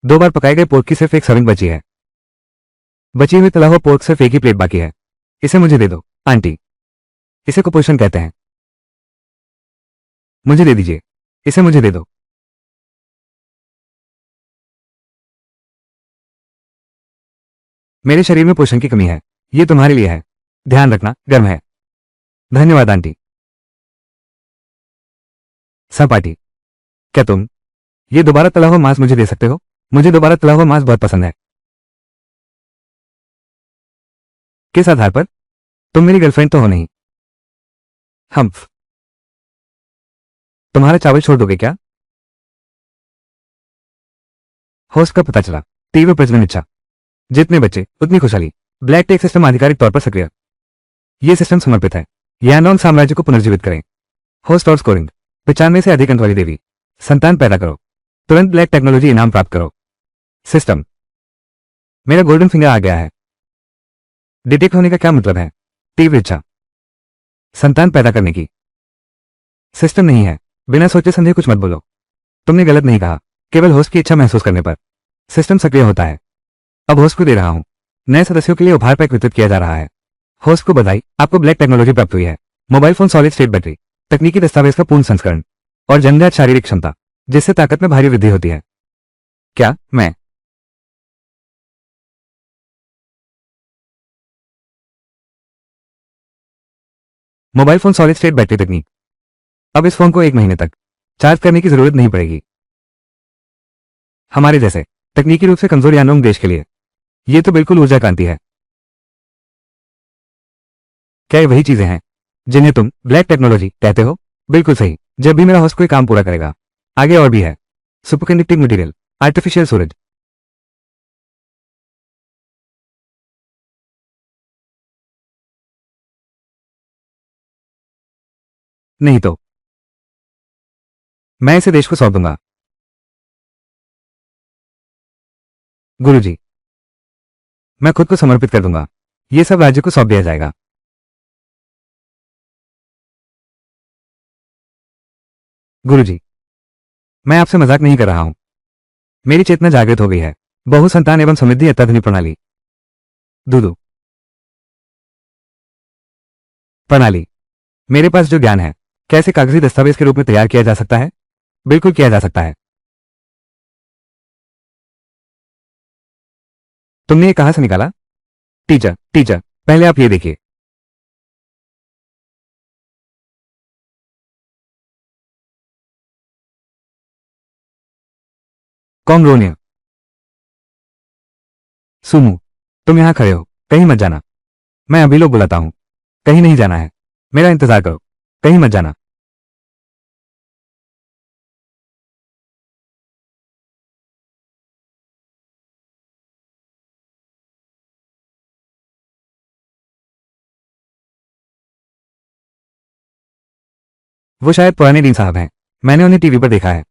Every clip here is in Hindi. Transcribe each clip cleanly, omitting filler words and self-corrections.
2 बार पकाए गए पोर्क की सिर्फ एक सर्विंग बची है। बची हुई तला हुआ पोर्क सिर्फ एक ही प्लेट बाकी है। इसे मुझे दे दो आंटी। इसे कुपोषण कहते हैं। मुझे दे दीजिए। इसे मुझे दे दो। मेरे शरीर में पोषण की कमी है। ये तुम्हारे लिए है। ध्यान रखना, गर्म है। धन्यवाद आंटी। सहपाठी, क्या तुम ये दोबारा तला हुआ मांस मुझे दे सकते हो? मुझे दोबारा तला हुआ मांस बहुत पसंद है। किस आधार पर? तुम मेरी गर्लफ्रेंड तो हो नहीं। हम्फ। तुम्हारा चावल छोड़ दोगे क्या? होस्ट का पता चला। तीव्र प्रजनन इच्छा। जितने बच्चे उतनी खुशहाली। ब्लैक टेक सिस्टम आधिकारिक तौर पर सक्रिय। यह सिस्टम समर्पित है यानलोंग साम्राज्य को पुनर्जीवित करें। होस्ट और स्कोरिंग 95 से अधिक अंक वाली देवी। संतान पैदा करो। तुरंत ब्लैक टेक्नोलॉजी इनाम प्राप्त करो। सिस्टम, मेरा गोल्डन फिंगर आ गया है। डिटेक्ट होने का क्या मतलब है? तीव्र इच्छा संतान पैदा करने की। सिस्टम नहीं है। बिना सोचे समझे कुछ मत बोलो। तुमने गलत नहीं कहा। केवल होस्ट की इच्छा महसूस करने पर सिस्टम सक्रिय होता है। अब होस्ट को दे रहा हूं। नए सदस्यों के लिए उपहार पैक वितरित किया जा रहा है। होस्ट को बधाई, आपको ब्लैक टेक्नोलॉजी प्राप्त हुई है। Mobile phone solid state battery, तकनीकी दस्तावेज का पूर्ण संस्करण और जन्मजात शारीरिक क्षमता जिससे ताकत में भारी वृद्धि होती है। क्या मैं mobile phone solid state battery तकनीक। अब इस फोन को 1 महीने तक चार्ज करने की जरूरत नहीं पड़ेगी। हमारे जैसे तकनीकी रूप से कमजोर यानोंग देश के लिए यह तो बिल्कुल ऊर्जा क्रांति है। क्या ये वही चीजें हैं जिन्हें तुम ब्लैक टेक्नोलॉजी कहते हो? बिल्कुल सही। जब भी मेरा होस्ट कोई काम पूरा करेगा। आगे और भी है। सुपरकंडक्टिंग मटेरियल, आर्टिफिशियल सूरज। नहीं तो मैं इसे देश को सौंप दूंगा। गुरुजी, मैं खुद को समर्पित कर दूंगा। यह सब राज्य को सौंप दिया जाएगा। गुरुजी, मैं आपसे मजाक नहीं कर रहा हूं। मेरी चेतना जागृत हो गई है। बहुसंतान एवं समृद्धि अत्याधुनिक प्रणाली। दूदू प्रणाली। मेरे पास जो ज्ञान है, कैसे कागजी दस्तावेज के रूप में तैयार किया जा सकता है? बिल्कुल किया जा सकता है। तुमने ये कहां से निकाला? टीचर टीचर, पहले आप ये देखिए। कॉन्ग्रोनिया सुमू, तुम यहां खड़े हो, कहीं मत जाना। मैं अभी लोग बुलाता हूं। कहीं नहीं जाना है। मेरा इंतजार करो। कहीं मत जाना। वो शायद पुराने डीन साहब हैं। मैंने उन्हें टीवी पर देखा है।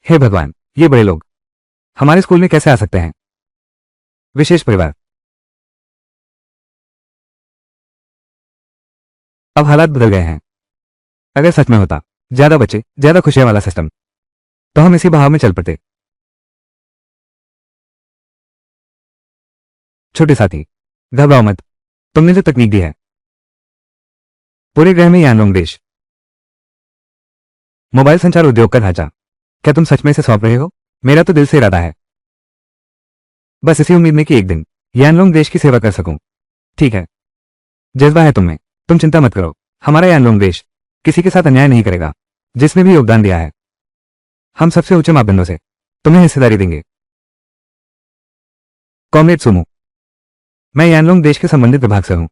हे भगवान, ये बड़े लोग हमारे स्कूल में कैसे आ सकते हैं? विशेष परिवार। अब हालात बदल गए हैं। अगर सच में होता ज्यादा बच्चे, ज्यादा खुशियां वाला सिस्टम, तो हम इसी बहाव में चल पड़ते। छोटे साथी, घबराओ मत। तुमने जो तकनीक दी है, पूरे ग्रह में यानलोंग देश मोबाइल संचार उद्योग का ढांचा, क्या तुम सच में इसे सौंप रहे हो? मेरा तो दिल से इरादा है। बस इसी उम्मीद में कि एक दिन यानलोंग देश की सेवा कर सकूं। ठीक है, जज्बा है तुम में। तुम चिंता मत करो। हमारा यानलोंग देश किसी के साथ अन्याय नहीं करेगा। जिसने भी योगदान दिया है, हम सबसे ऊंचे मापदंडों से तुम्हें हिस्सेदारी देंगे। कॉमरेड सुमो, मैं यानलोंग देश के संबंधित विभाग से हूं।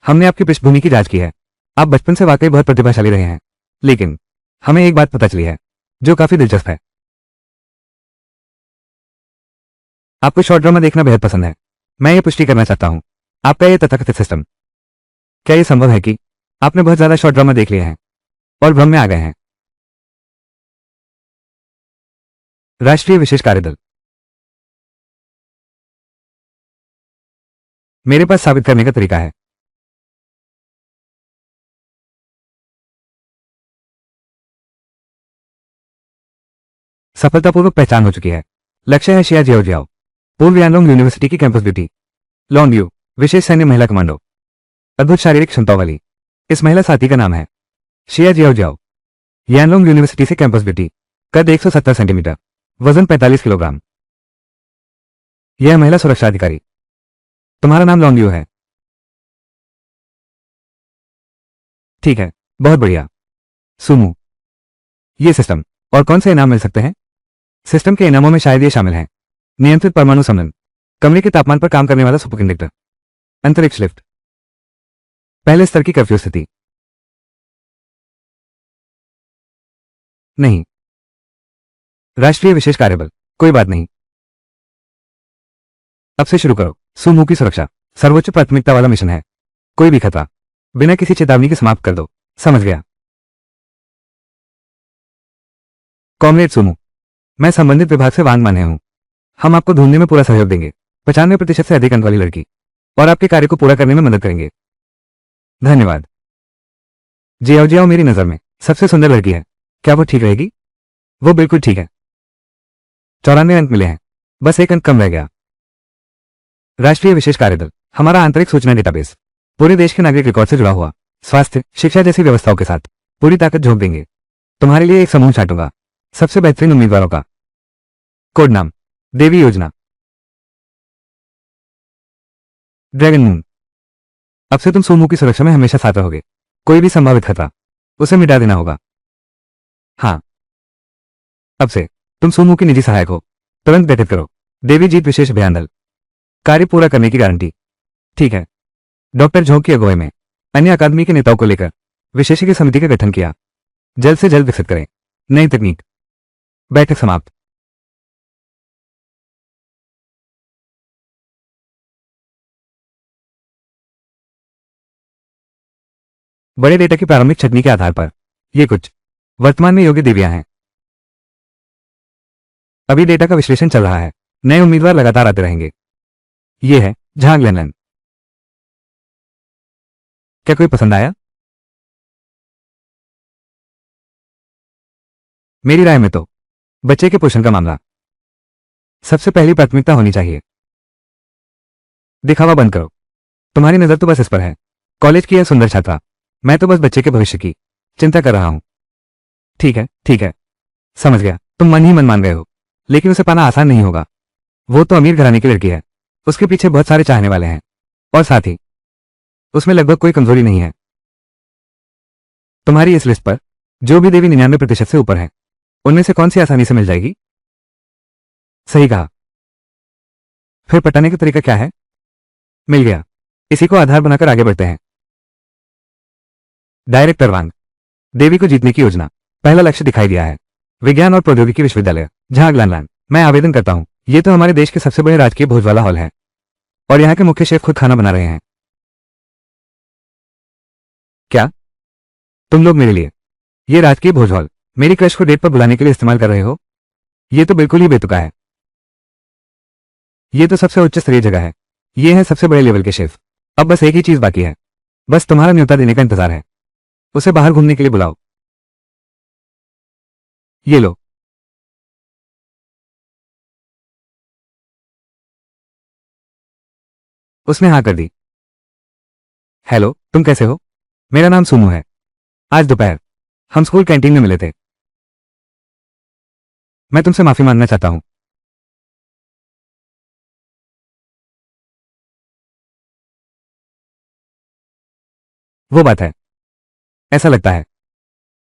हमने आपकी पृष्ठभूमि की जांच की है। आप बचपन से वाकई बहुत प्रतिभाशाली रहे हैं। लेकिन हमें एक बात पता चली है जो काफी दिलचस्प है। आपको शॉर्ट ड्रामा देखना बेहद पसंद है। मैं ये पुष्टि करना चाहता हूं, आपका ये तथाकथित सिस्टम, क्या ये संभव है कि आपने बहुत ज्यादा शॉर्ट ड्रामा देख लिए हैं और भ्रम में आ गए हैं? राष्ट्रीय विशेष कार्यदल, मेरे पास साबित करने का तरीका है। सफलतापूर्वक पहचान हो चुकी है। लक्ष्य है शिया जियाओ जियाओ, पूर्व यानलोंग यूनिवर्सिटी की कैंपस ब्यूटी। लॉन्ग यू, विशेष सैन्य महिला कमांडो, अद्भुत शारीरिक क्षमताओं वाली। इस महिला साथी का नाम है शिया जियाओ जियाओ, यानलोंग यूनिवर्सिटी से कैंपस ब्यूटी, कद 170 सेंटीमीटर, वजन 45 किलोग्राम। यह महिला सुरक्षा अधिकारी। तुम्हारा नाम लॉन्ग यू है। ठीक है, बहुत बढ़िया। सुमू, ये सिस्टम और कौन से इनाम मिल सकते हैं? सिस्टम के इनामों में शायद ये शामिल हैं: नियंत्रित परमाणु समनन, कमरे के तापमान पर काम करने वाला सुपरकंडक्टर, अंतरिक्ष लिफ्ट, पहले स्तर की कर्फ्यू स्थिति। नहीं, राष्ट्रीय विशेष कार्यबल, कोई बात नहीं। अब से शुरू करो। सुमू की सुरक्षा सर्वोच्च प्राथमिकता वाला मिशन है। कोई भी खतरा बिना किसी चेतावनी के समाप्त कर दो। समझ गया? कॉमरेड सुमू, मैं संबंधित विभाग से वांग माने हूं। हम आपको ढूंढने में पूरा सहयोग देंगे। 95% से अधिक अंक वाली लड़की, और आपके कार्य को पूरा करने में मदद करेंगे। धन्यवाद। जियाओ जियाओ मेरी नजर में सबसे सुंदर लड़की है। क्या वो ठीक रहेगी? वो बिल्कुल ठीक है। 94 अंक मिले हैं, बस 1 अंक कम रह गया। राष्ट्रीय विशेष कार्यदल हमारा आंतरिक सूचना डेटाबेस, पूरे देश के नागरिक रिकॉर्ड से जुड़ा हुआ, स्वास्थ्य शिक्षा जैसी व्यवस्थाओं के साथ पूरी ताकत झोंक देंगे। तुम्हारे लिए एक समूह छांटूंगा, सबसे बेहतरीन उम्मीदवारों का। कोड नाम देवी योजना, ड्रैगन मून। अब से तुम सुमू की सुरक्षा में हमेशा साथ रहोगे। कोई भी संभावित खतरा, उसे मिटा देना होगा। हाँ, अब से तुम सुमू की निजी सहायक हो। तुरंत गठित करो देवी जीत विशेष अभियान दल, कार्य पूरा करने की गारंटी। ठीक है। डॉक्टर झोंक की अगुवाई में अन्य अकादमी के नेताओं को लेकर विशेषज्ञ समिति का गठन किया। जल्द से जल्द विकसित करें नई तकनीक। बैठक समाप्त। बड़े डेटा की प्रारंभिक छटनी के आधार पर ये कुछ वर्तमान में योग्य देवियां हैं। अभी डेटा का विश्लेषण चल रहा है, नए उम्मीदवार लगातार आते रहेंगे। ये है झांग लेनलन। क्या कोई पसंद आया? मेरी राय में तो बच्चे के पोषण का मामला सबसे पहली प्राथमिकता होनी चाहिए। दिखावा बंद करो। तुम्हारी नजर तो बस इस पर है, कॉलेज की यह सुंदर छात्रा। मैं तो बस बच्चे के भविष्य की चिंता कर रहा हूं। ठीक है, ठीक है, समझ गया। तुम मन ही मन मान गए हो, लेकिन उसे पाना आसान नहीं होगा। वो तो अमीर घराने की लड़की है, उसके पीछे बहुत सारे चाहने वाले हैं, और साथ ही उसमें लगभग कोई कमजोरी नहीं है। तुम्हारी इस लिस्ट पर जो भी देवी 99% से ऊपर है, उनमें से कौन सी आसानी से मिल जाएगी? सही कहा। फिर पटाने का तरीका क्या है? मिल गया। इसी को आधार बनाकर आगे बढ़ते हैं। डायरेक्टर वांग, देवी को जीतने की योजना। पहला लक्ष्य दिखाई दिया है, विज्ञान और प्रौद्योगिकी विश्वविद्यालय झांगलानलान। मैं आवेदन करता हूं। ये तो हमारे देश के सबसे बड़े राजकीय भोज वाला हॉल है, और यहाँ के मुख्य शेफ खुद खाना बना रहे हैं। क्या तुम लोग मेरे लिए ये राजकीय भोज हॉल मेरी क्रश को डेट पर बुलाने के लिए इस्तेमाल कर रहे हो? ये तो बिल्कुल ही बेतुका है। ये तो सबसे उच्च स्तरीय जगह है। ये है सबसे बड़े लेवल के शेफ। अब बस एक ही चीज बाकी है, बस तुम्हारा न्योता देने का इंतजार है। उसे बाहर घूमने के लिए बुलाओ। ये लो। उसने हाँ कर दी। हेलो, तुम कैसे हो? मेरा नाम सुमू है। आज दोपहर हम स्कूल कैंटीन में मिले थे। मैं तुमसे माफी मांगना चाहता हूं। वो बात है, ऐसा लगता है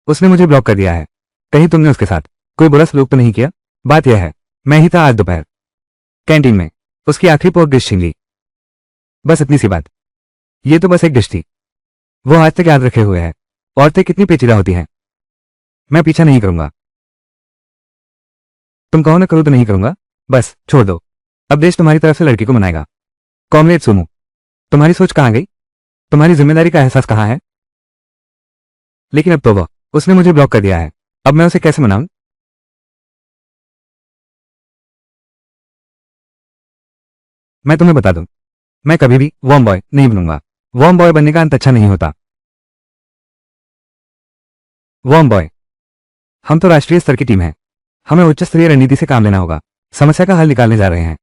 उसने मुझे ब्लॉक कर दिया है। कहीं तुमने उसके साथ कोई बुरा सलूक तो नहीं किया? बात यह है, मैं ही था आज दोपहर कैंटीन में, उसकी आखिरी पोर्क डिश छीन ली। बस इतनी सी बात। ये तो बस एक डिश थी। वो आज तक याद रखे हुए है। औरतें कितनी पेचीदा होती हैं। मैं पीछा नहीं करूंगा। तुम कहो ना करूं तो नहीं करूंगा। बस छोड़ दो, अब देश तुम्हारी तरफ से लड़की को मनाएगा। कॉमरेड सुमू, तुम्हारी सोच कहां गई? तुम्हारी जिम्मेदारी का एहसास कहां है? लेकिन अब तो वो उसने मुझे ब्लॉक कर दिया है। अब मैं उसे कैसे मनाऊं? मैं तुम्हें बता दूं, मैं कभी भी वॉर्म बॉय नहीं बनूंगा। वॉर्म बॉय बनने का अंत अच्छा नहीं होता। वॉर्म बॉय, हम तो राष्ट्रीय स्तर की टीम है, हमें उच्च स्तरीय रणनीति से काम लेना होगा। समस्या का हल निकालने जा रहे हैं।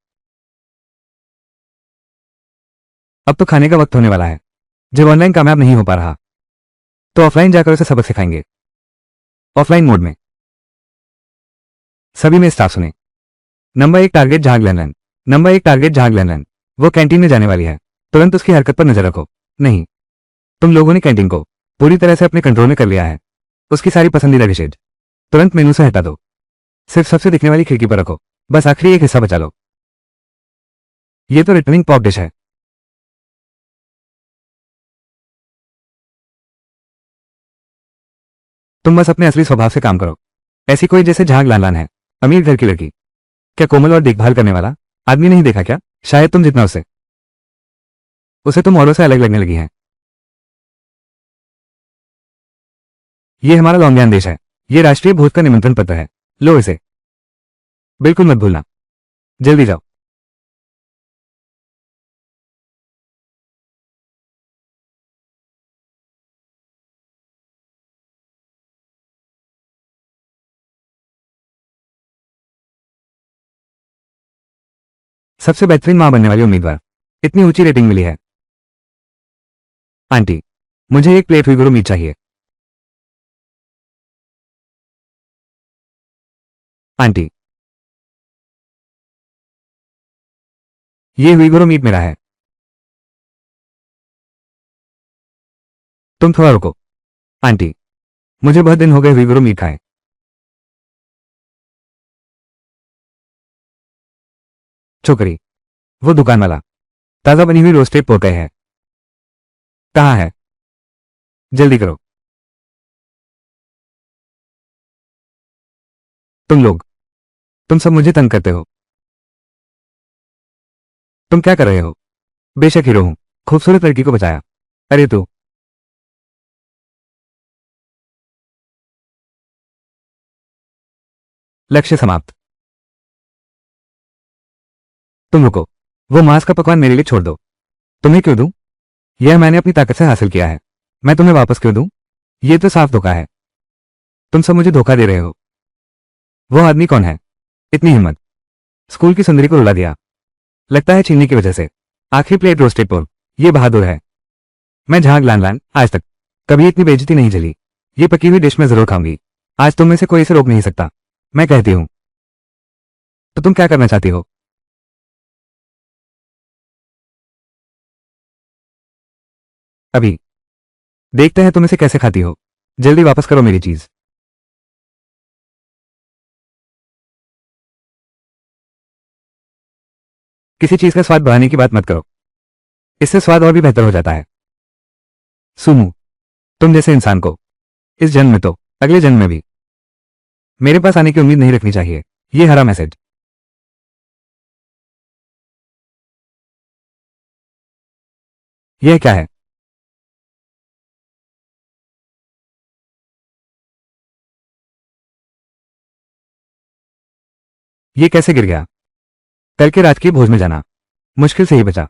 अब तो खाने का वक्त होने वाला है। जब ऑनलाइन कामयाब नहीं हो पा रहा तो ऑफलाइन जाकर उसे सबक सिखाएंगे। ऑफलाइन मोड में सभी में स्टाफ सुने। नंबर 1 टारगेट झाग लेनलन। नंबर 1 टारगेट झाग लेनलन। वो कैंटीन में जाने वाली है, तुरंत उसकी हरकत पर नजर रखो। नहीं, तुम लोगों ने कैंटीन को पूरी तरह से अपने कंट्रोल में कर लिया है। उसकी सारी पसंदीदा डिशेज तुरंत मेनू से हटा दो। सिर्फ सबसे दिखने वाली खिड़की पर रखो। बस आखिरी एक हिस्सा बचा लो। ये तो रिटर्निंग पॉप डिश है। तुम बस अपने असली स्वभाव से काम करो। ऐसी कोई जैसे झाग लान है, अमीर घर की लड़की। क्या कोमल और देखभाल करने वाला आदमी नहीं देखा क्या? शायद तुम जितना उसे तुम औरों से अलग लगने लगी हैं। ये हमारा लॉन्गयान देश है। ये राष्ट्रीय भोज का निमंत्रण पत्र है। लो इसे। बिल्कुल मत भूलना। जल्दी जाओ। सबसे बेहतरीन मां बनने वाली उम्मीदवार। इतनी ऊंची रेटिंग मिली है। आंटी, मुझे एक प्लेट हुई मीट चाहिए। आंटी, ये हुई मीट मेरा है। तुम थोड़ा रुको। आंटी, मुझे बहुत दिन हो गए हुई मीट खाए। छोकरी, वो दुकान वाला ताजा बनी हुई रोस्टेड पोर्क है। कहाँ है? जल्दी करो। तुम लोग, तुम सब मुझे तंग करते हो। तुम क्या कर रहे हो? बेशक हीरो हूं, खूबसूरत लड़की को बचाया। अरे तू। लक्ष्य समाप्त। तुम रुको। वो मांस का पकवान मेरे लिए छोड़ दो। तुम्हें क्यों दूं? यह मैंने अपनी ताकत से हासिल किया है। मैं तुम्हें वापस क्यों दूं? यह तो साफ धोखा है। तुम सब मुझे धोखा दे रहे हो। वो आदमी कौन है? इतनी हिम्मत। स्कूल की सुंदरी को रुला दिया। लगता है चीनी की वजह से। आखिरी प्लेट रोस्टेड पोर्क। ये बहादुर है। मैं झाग लान आज तक कभी इतनी बेइज्जती नहीं झेली। ये पकी हुई डिश में जरूर खाऊंगी। आज तुम में से कोई इसे रोक नहीं सकता। मैं कहती हूं। तो तुम क्या करना चाहती हो? अभी देखते हैं तुम इसे कैसे खाती हो। जल्दी वापस करो मेरी चीज। किसी चीज का स्वाद बढ़ाने की बात मत करो। इससे स्वाद और भी बेहतर हो जाता है। सुमू, तुम जैसे इंसान को इस जन्म में तो अगले जन्म में भी मेरे पास आने की उम्मीद नहीं रखनी चाहिए। ये हरा मैसेज। यह क्या है? ये कैसे गिर गया? कल के रात के भोज में जाना मुश्किल से ही बचा।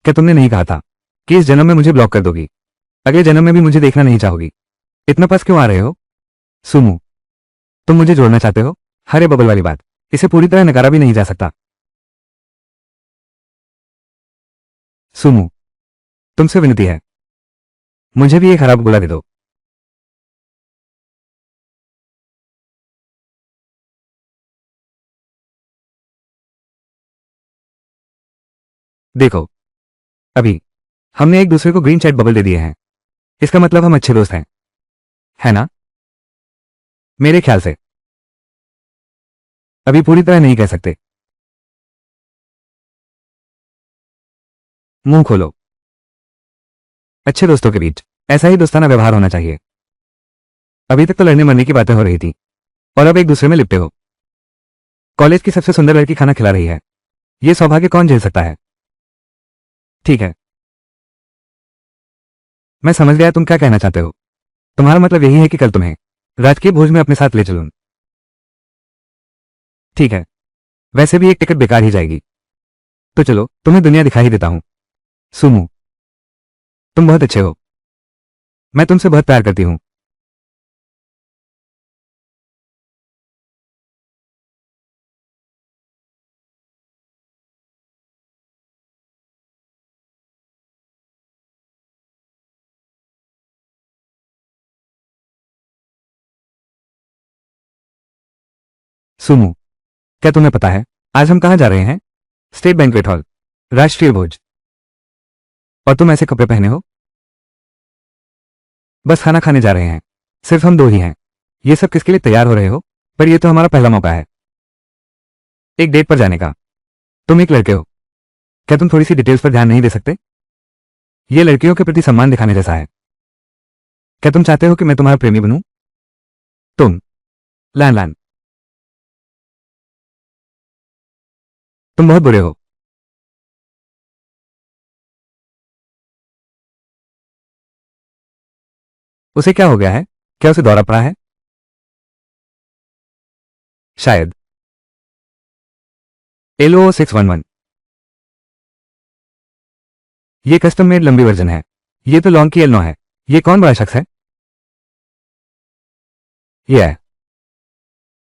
क्या तुमने नहीं कहा था कि इस जन्म में मुझे ब्लॉक कर दोगी? अगले जन्म में भी मुझे देखना नहीं चाहोगी? इतना पास क्यों आ रहे हो? सुमू, तुम मुझे जोड़ना चाहते हो? हरे बबल वाली बात, इसे पूरी तरह नकारा भी नहीं जा सकता। सुमू, तुमसे विनती है, मुझे भी एक खराब गोला दे दो। देखो, अभी हमने एक दूसरे को ग्रीन चैट बबल दे दिए हैं। इसका मतलब हम अच्छे दोस्त हैं, है ना? मेरे ख्याल से अभी पूरी तरह नहीं कह सकते। मुंह खोलो। अच्छे दोस्तों के बीच ऐसा ही दोस्ताना व्यवहार होना चाहिए। अभी तक तो लड़ने मरने की बातें हो रही थी और अब एक दूसरे में लिपटे हो। कॉलेज की सबसे सुंदर लड़की खाना खिला रही है। यह सौभाग्य कौन झेल सकता है? ठीक है, मैं समझ गया तुम क्या कहना चाहते हो। तुम्हारा मतलब यही है कि कल तुम्हें राजकीय भोज में अपने साथ ले चलूं। ठीक है, वैसे भी एक टिकट बेकार ही जाएगी। तो चलो तुम्हें दुनिया दिखा ही देता हूं। सुमू, तुम बहुत अच्छे हो। मैं तुमसे बहुत प्यार करती हूं। सुमू, क्या तुम्हें पता है आज हम कहाँ जा रहे हैं? स्टेट बैंक्वेट हॉल, राष्ट्रीय भोज। और तुम ऐसे कपड़े पहने हो? बस खाना खाने जा रहे हैं। सिर्फ हम दो ही हैं। ये सब किसके लिए तैयार हो रहे हो? पर यह तो हमारा पहला मौका है एक डेट पर जाने का। तुम एक लड़के हो, क्या तुम थोड़ी सी डिटेल्स पर ध्यान नहीं दे सकते? ये लड़कियों के प्रति सम्मान दिखाने जैसा है। क्या तुम चाहते हो कि मैं तुम्हारा प्रेमी बनूं? तुम लैन लैन, तुम बहुत बुरे हो। उसे क्या हो गया है? क्या उसे दौरा पड़ा है? शायद। LO611। ये कस्टम मेड लंबी वर्जन है। ये तो लॉन्ग की L9 है। ये कौन बड़ा शख्स है? ये है।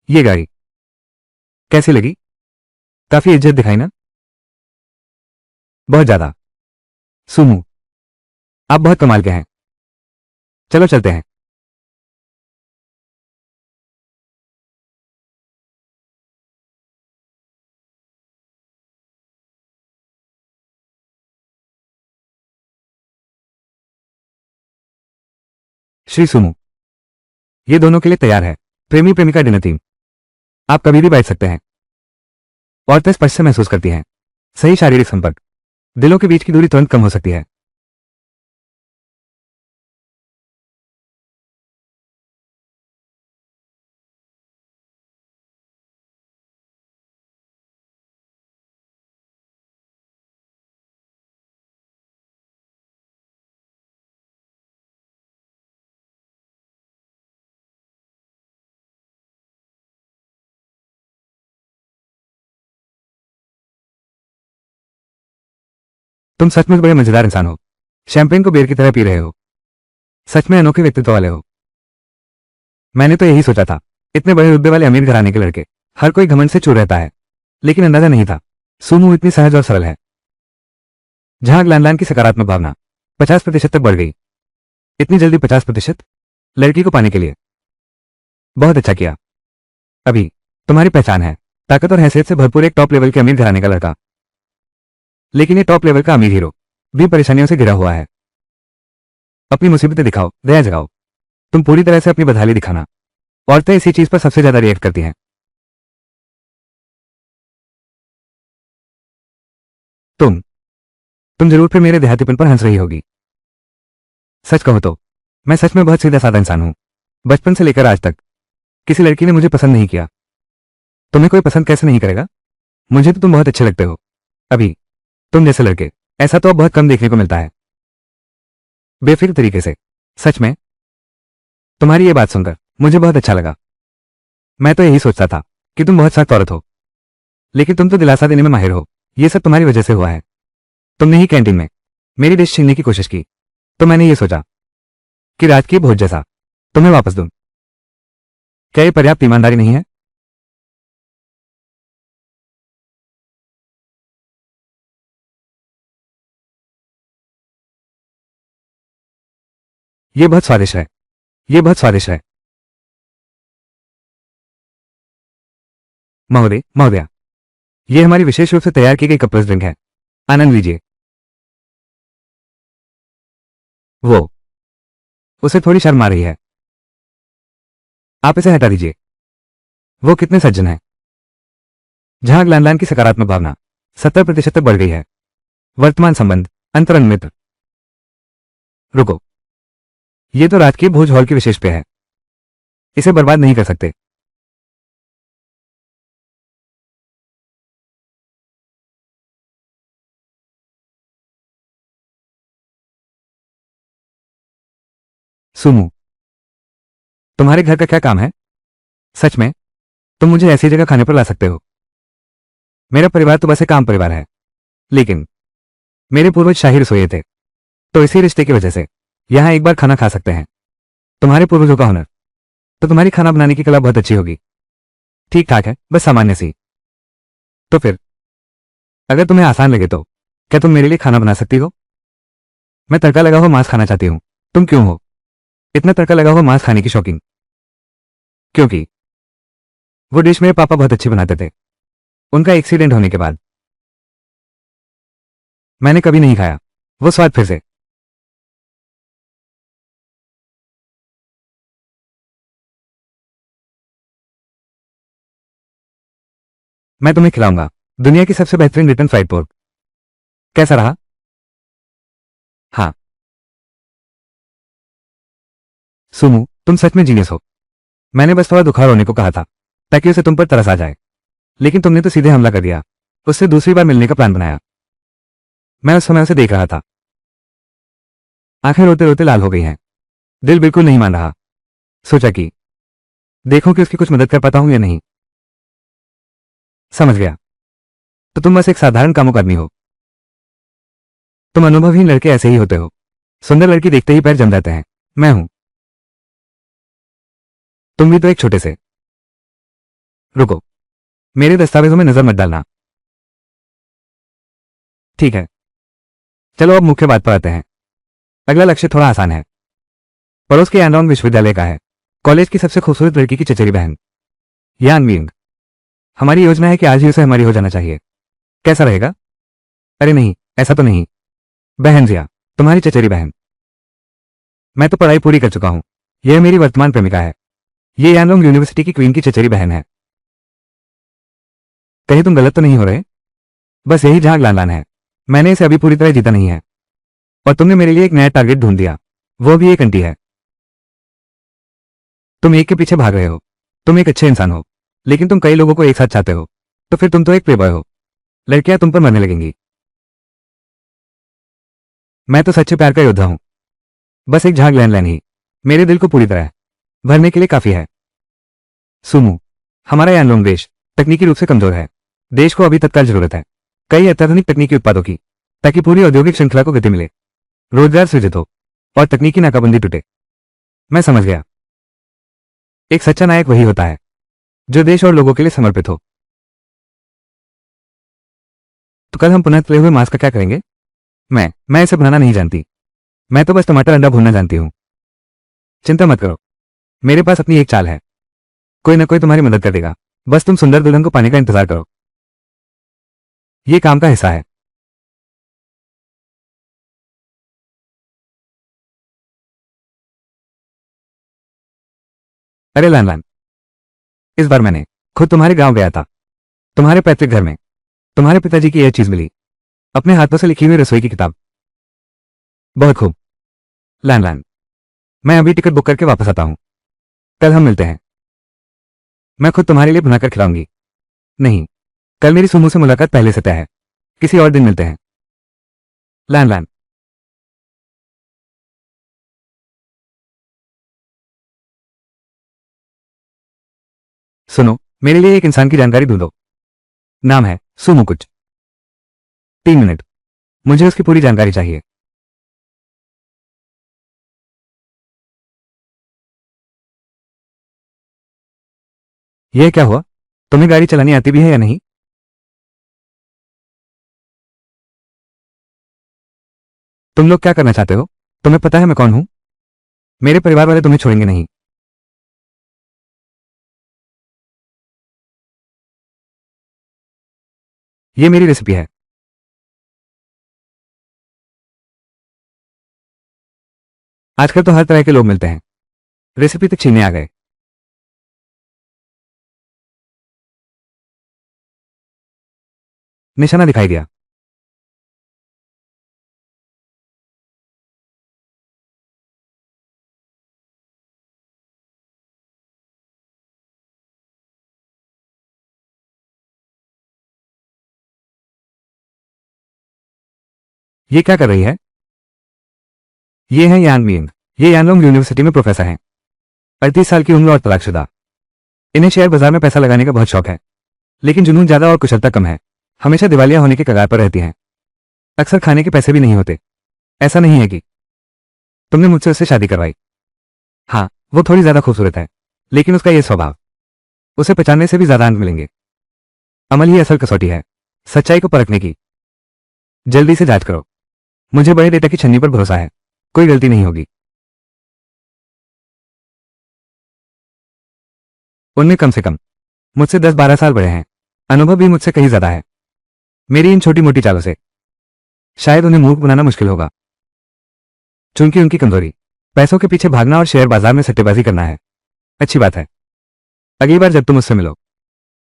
ये गाड़ी कैसी लगी? काफी इज्जत दिखाई ना? बहुत ज्यादा। सुमू, आप बहुत कमाल के हैं। चलो चलते हैं। श्री सुमू, ये दोनों के लिए तैयार है। प्रेमी प्रेमिका डिनर टीम। आप कभी भी बैठ सकते हैं। औरतें स्पर्श से महसूस करती हैं। सही शारीरिक संपर्क दिलों के बीच की दूरी तुरंत कम हो सकती है। तुम सचमुच बड़े मजेदार इंसान हो। शैंपेन को बेर की तरह पी रहे हो। सच में अनोखे व्यक्तित्व वाले हो। मैंने तो यही सोचा था। इतने बड़े रुतबे वाले अमीर घराने के लड़के, हर कोई घमंड से चूर रहता है। लेकिन अंदाजा नहीं था सुमू इतनी सहज और सरल है। जहां ग्लैंडलैंड की सकारात्मक भावना 50% तक बढ़ गई। इतनी जल्दी 50% लड़की को पाने के लिए। बहुत अच्छा किया। अभी तुम्हारी पहचान है ताकत और हैसियत से भरपूर एक टॉप लेवल के अमीर घराने का लड़का। लेकिन ये टॉप लेवल का अमीर हीरो भी परेशानियों से घिरा हुआ है। अपनी मुसीबतें दिखाओ, दया जगाओ। तुम पूरी तरह से अपनी बदहाली दिखाना। औरतें इसी चीज पर सबसे ज्यादा रिएक्ट करती हैं। तुम तुम जरूर फिर मेरे देहातीपन पर हंस रही होगी। सच कहो तो मैं सच में बहुत सीधा साधा इंसान हूं। बचपन से लेकर आज तक किसी लड़की ने मुझे पसंद नहीं किया। तुम्हें कोई पसंद कैसे नहीं करेगा? मुझे तो तुम बहुत अच्छे लगते हो। अभी तुम जैसे लड़के ऐसा तो अब बहुत कम देखने को मिलता है। बेफिक्र तरीके से। सच में तुम्हारी ये बात सुनकर मुझे बहुत अच्छा लगा। मैं तो यही सोचता था कि तुम बहुत सख्त औरत हो, लेकिन तुम तो दिलासा देने में माहिर हो। ये सब तुम्हारी वजह से हुआ है। तुमने ही कैंटीन में मेरी डिश छीनने की कोशिश की, तो मैंने ये सोचा कि राजकीय भोज जैसा तुम्हें वापस दूं। क्या ये पर्याप्त ईमानदारी नहीं है? ये बहुत स्वादिष्ट है। ये बहुत स्वादिष्ट है। महोदय, महोदया, ये हमारी विशेष रूप से तैयार की गई कपल्स ड्रिंक है। आनंद लीजिए। वो उसे थोड़ी शर्म आ रही है। आप इसे हटा दीजिए। वो कितने सज्जन हैं। जहां ग्लैंडलैंड की सकारात्मक भावना 70% तक बढ़ गई है। वर्तमान संबंध अंतरंग मित्र। रुको, ये तो राजकीय भोज हॉल की विशेष पे है। इसे बर्बाद नहीं कर सकते। सुमू, तुम्हारे घर का क्या काम है? सच में तुम मुझे ऐसी जगह खाने पर ला सकते हो? मेरा परिवार तो बस एक काम परिवार है। लेकिन मेरे पूर्वज शाही रसोइये थे, तो इसी रिश्ते की वजह से यहां एक बार खाना खा सकते हैं। तुम्हारे पूर्वजों का हुनर, तो तुम्हारी खाना बनाने की कला बहुत अच्छी होगी। ठीक ठाक है, बस सामान्य सी। तो फिर अगर तुम्हें आसान लगे तो क्या तुम मेरे लिए खाना बना सकती हो? मैं तड़का लगा हुआ मांस खाना चाहती हूँ। तुम क्यों हो इतना तड़का लगा हुआ मांस खाने की शौकीन? क्योंकि वो डिश मेरे पापा बहुत अच्छी बनाते थे। उनका एक्सीडेंट होने के बाद मैंने कभी नहीं खाया वो स्वाद फिर से। मैं तुम्हें खिलाऊंगा दुनिया की सबसे बेहतरीन रिटर्न फ्राइड पोर्क। कैसा रहा? हाँ। सुमू, तुम सच में जीनियस हो। मैंने बस थोड़ा दुखार होने को कहा था ताकि उसे तुम पर तरस आ जाए, लेकिन तुमने तो सीधे हमला कर दिया। उससे दूसरी बार मिलने का प्लान बनाया। मैं उस समय उसे देख रहा था। आंखें रोते रोते लाल हो गई हैं। दिल बिल्कुल नहीं मान रहा। सोचा कि देखो कि उसकी कुछ मदद कर पाता हूं या नहीं। समझ गया। तो तुम बस एक साधारण कामुक आदमी हो। तुम अनुभवहीन लड़के ऐसे ही होते हो। सुंदर लड़की देखते ही पैर जम जाते हैं। मैं हूं। तुम भी तो एक छोटे से। रुको, मेरे दस्तावेजों में नजर मत डालना। ठीक है, चलो अब मुख्य बात पर आते हैं। अगला लक्ष्य थोड़ा आसान है। पड़ोस के एंडोंग विश्वविद्यालय का है। कॉलेज की सबसे खूबसूरत लड़की की चचेरी बहन यान मिंग। हमारी योजना है कि आज ही उसे हमारी हो जाना चाहिए। कैसा रहेगा? अरे नहीं, ऐसा तो नहीं। बहन जिया, तुम्हारी चचेरी बहन। मैं तो पढ़ाई पूरी कर चुका हूं। यह मेरी वर्तमान प्रेमिका है। ये यानलोंग यूनिवर्सिटी की क्वीन की चचेरी बहन है। कहीं तुम गलत तो नहीं हो रहे? बस यही झाग लान लान है। मैंने इसे अभी पूरी तरह जीता नहीं है, और तुमने मेरे लिए एक नया टारगेट ढूंढ दिया। वो भी एक अंटी है। तुम एक के पीछे भाग रहे हो। तुम एक अच्छे इंसान हो, लेकिन तुम कई लोगों को एक साथ चाहते हो। तो फिर तुम तो एक प्लेबॉय हो। लड़कियां तुम पर मरने लगेंगी। मैं तो सच्चे प्यार का योद्धा हूं। बस एक झाग लैन लैन ही मेरे दिल को पूरी तरह भरने के लिए काफी है। सुमू, हमारा यानलोंग देश तकनीकी रूप से कमजोर है। देश को अभी तत्काल जरूरत है कई अत्याधुनिक तकनीकी उत्पादों की, ताकि पूरी औद्योगिक श्रृंखला को गति मिले, रोजगार सृजित हो और तकनीकी नाकाबंदी टूटे। मैं समझ गया। एक सच्चा नायक वही होता है जो देश और लोगों के लिए समर्पित हो। तो कल हम पुनः तले हुए मांस का क्या करेंगे? मैं इसे बनाना नहीं जानती। मैं तो बस टमाटर अंडा भूनना जानती हूँ। चिंता मत करो, मेरे पास अपनी एक चाल है। कोई ना कोई तुम्हारी मदद कर देगा। बस तुम सुंदर दुल्हन को पाने का इंतजार करो। ये काम का हिस्सा है। अरे लान लान, इस बार मैंने खुद तुम्हारे गांव गया था। तुम्हारे पैतृक घर में तुम्हारे पिताजी की यह चीज मिली, अपने हाथों से लिखी हुई रसोई की किताब। बहुत खूब। लान लान, मैं अभी टिकट बुक करके वापस आता हूं। कल हम मिलते हैं। मैं खुद तुम्हारे लिए बनाकर खिलाऊंगी। नहीं, कल मेरी सुमू से मुलाकात पहले से तय है। किसी और दिन मिलते हैं। लान लान। सुनो, मेरे लिए एक इंसान की जानकारी ढूंढो। नाम है सुमू कुछ। 3 मिनट, मुझे उसकी पूरी जानकारी चाहिए। यह क्या हुआ? तुम्हें गाड़ी चलानी आती भी है या नहीं? तुम लोग क्या करना चाहते हो? तुम्हें पता है मैं कौन हूं? मेरे परिवार वाले तुम्हें छोड़ेंगे नहीं। ये मेरी रेसिपी है। आजकल तो हर तरह के लोग मिलते हैं। रेसिपी तक छीनने आ गए। निशाना दिखाई दिया। ये क्या कर रही है? ये है यान मिंग। ये यानलोंग यूनिवर्सिटी में प्रोफेसर हैं। 38 साल की उम्र और तलाकशुदा। इन्हें शेयर बाजार में पैसा लगाने का बहुत शौक है, लेकिन जुनून ज्यादा और कुशलता कम है। हमेशा दिवालिया होने के कगार पर रहती हैं। अक्सर खाने के पैसे भी नहीं होते। ऐसा नहीं है कि तुमने मुझसे उससे शादी करवाई। हाँ, वो थोड़ी ज्यादा खूबसूरत है, लेकिन उसका ये स्वभाव, उसे पहचानने से भी ज्यादा अंक मिलेंगे। अमल ही असल कसौटी है सच्चाई को परखने की। जल्दी से जांच करो। मुझे बड़े डेटा की छन्नी पर भरोसा है, कोई गलती नहीं होगी। उनमें कम से कम मुझसे 10-12 साल बड़े हैं। अनुभव भी मुझसे कहीं ज्यादा है। मेरी इन छोटी मोटी चालों से शायद उन्हें मूर्ख बनाना मुश्किल होगा। चूंकि उनकी कमजोरी पैसों के पीछे भागना और शेयर बाजार में सट्टेबाजी करना है। अच्छी बात है, अगली बार जब तुम मुझसे मिलो,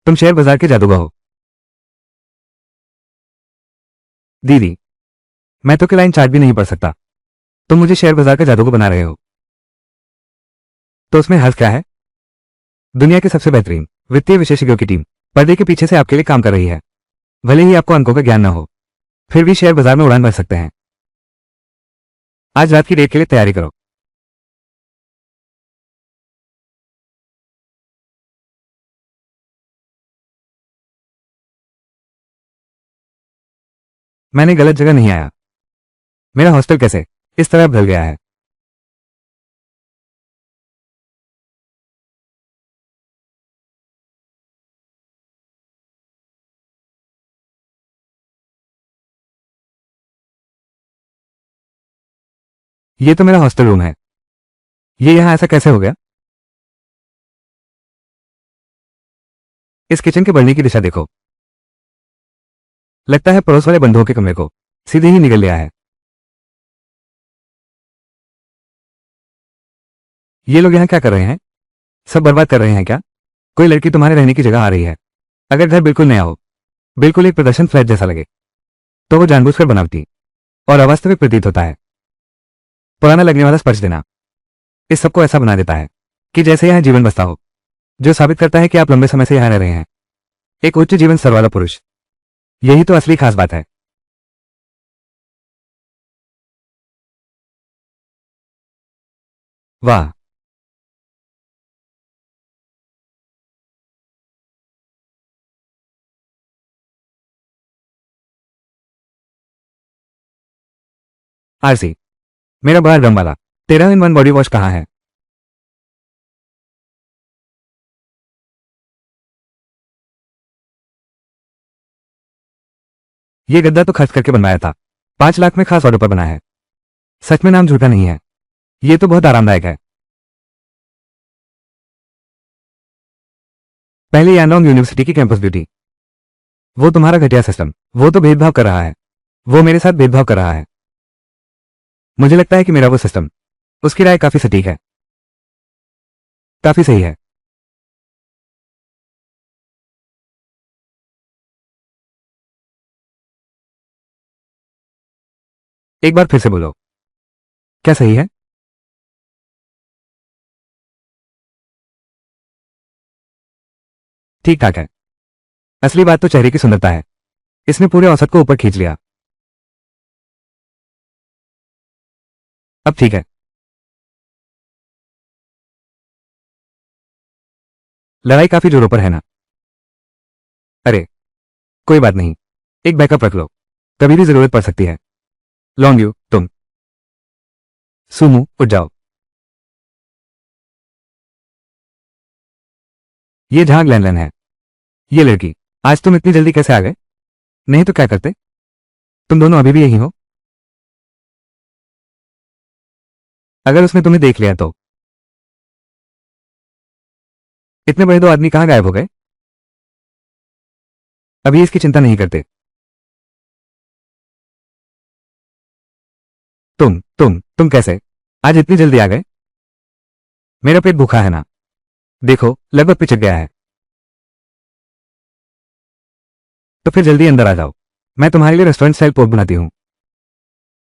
तुम शेयर बाजार के जादूगर हो। दीदी, मैं तो कि लाइन चार्ट भी नहीं पढ़ सकता, तुम मुझे शेयर बाजार का जादूगर बना रहे हो। तो उसमें हर्ष क्या है? दुनिया के सबसे बेहतरीन वित्तीय विशेषज्ञों की टीम पर्दे के पीछे से आपके लिए काम कर रही है। भले ही आपको अंकों का ज्ञान न हो, फिर भी शेयर बाजार में उड़ान भर सकते हैं। आज रात की डेट के लिए तैयारी करो। मैंने गलत जगह नहीं आया। मेरा हॉस्टल कैसे इस तरह बदल गया है? ये तो मेरा हॉस्टल रूम है। ये यहां ऐसा कैसे हो गया? इस किचन के बढ़ने की दिशा देखो। लगता है पड़ोस वाले बंधुओं के कमरे को सीधे ही निकल लिया है। ये लोग यहां क्या कर रहे हैं? सब बर्बाद कर रहे हैं क्या? कोई लड़की तुम्हारे रहने की जगह आ रही है। अगर घर बिल्कुल नया हो, बिल्कुल एक प्रदर्शन फ्लैट जैसा लगे, तो वो जानबूझकर बनावटी और अवास्तविक प्रतीत होता है। पुराना लगने वाला स्पर्श देना इस सबको ऐसा बना देता है कि जैसे यहां जीवन बसता हो, जो साबित करता है कि आप लंबे समय से यहां रह रहे हैं। एक उच्च जीवन स्तर वाला पुरुष, यही तो असली खास बात है। वाह, आरसी, मेरा बड़ा ड्रम वाला 13 in 1 बॉडी वॉश कहाँ है? ये गद्दा तो खर्च करके बनवाया था। 5 लाख में खास ऑर्डर पर बना है। सच में नाम झूठा नहीं है। ये तो बहुत आरामदायक है। पहले यानोंग यूनिवर्सिटी की कैंपस ब्यूटी। वो तुम्हारा घटिया सिस्टम, वो तो भेदभाव कर रहा है। वो मेरे साथ भेदभाव कर रहा है। मुझे लगता है कि मेरा वो सिस्टम, उसकी राय काफी सटीक है, काफी सही है। एक बार फिर से बोलो, क्या सही है? ठीक ठाक है। असली बात तो चेहरे की सुंदरता है। इसने पूरे औसत को ऊपर खींच लिया। अब ठीक है। लड़ाई काफी जोरों पर है ना? अरे, कोई बात नहीं, एक बैकअप रख लो, कभी भी जरूरत पड़ सकती है। लॉन्ग यू, तुम। सुमू, उठ जाओ। ये जहां ग्लैनलन है। ये लड़की, आज तुम इतनी जल्दी कैसे आ गए? नहीं तो क्या करते? तुम दोनों अभी भी यही हो? अगर उसने तुम्हें देख लिया तो? इतने बड़े दो आदमी कहां गायब हो गए? अभी इसकी चिंता नहीं करते। तुम कैसे आज इतनी जल्दी आ गए? मेरा पेट भूखा है ना, देखो लगभग पिचक गया है। तो फिर जल्दी अंदर आ जाओ, मैं तुम्हारे लिए रेस्टोरेंट स्टाइल पोर्क बनाती हूँ।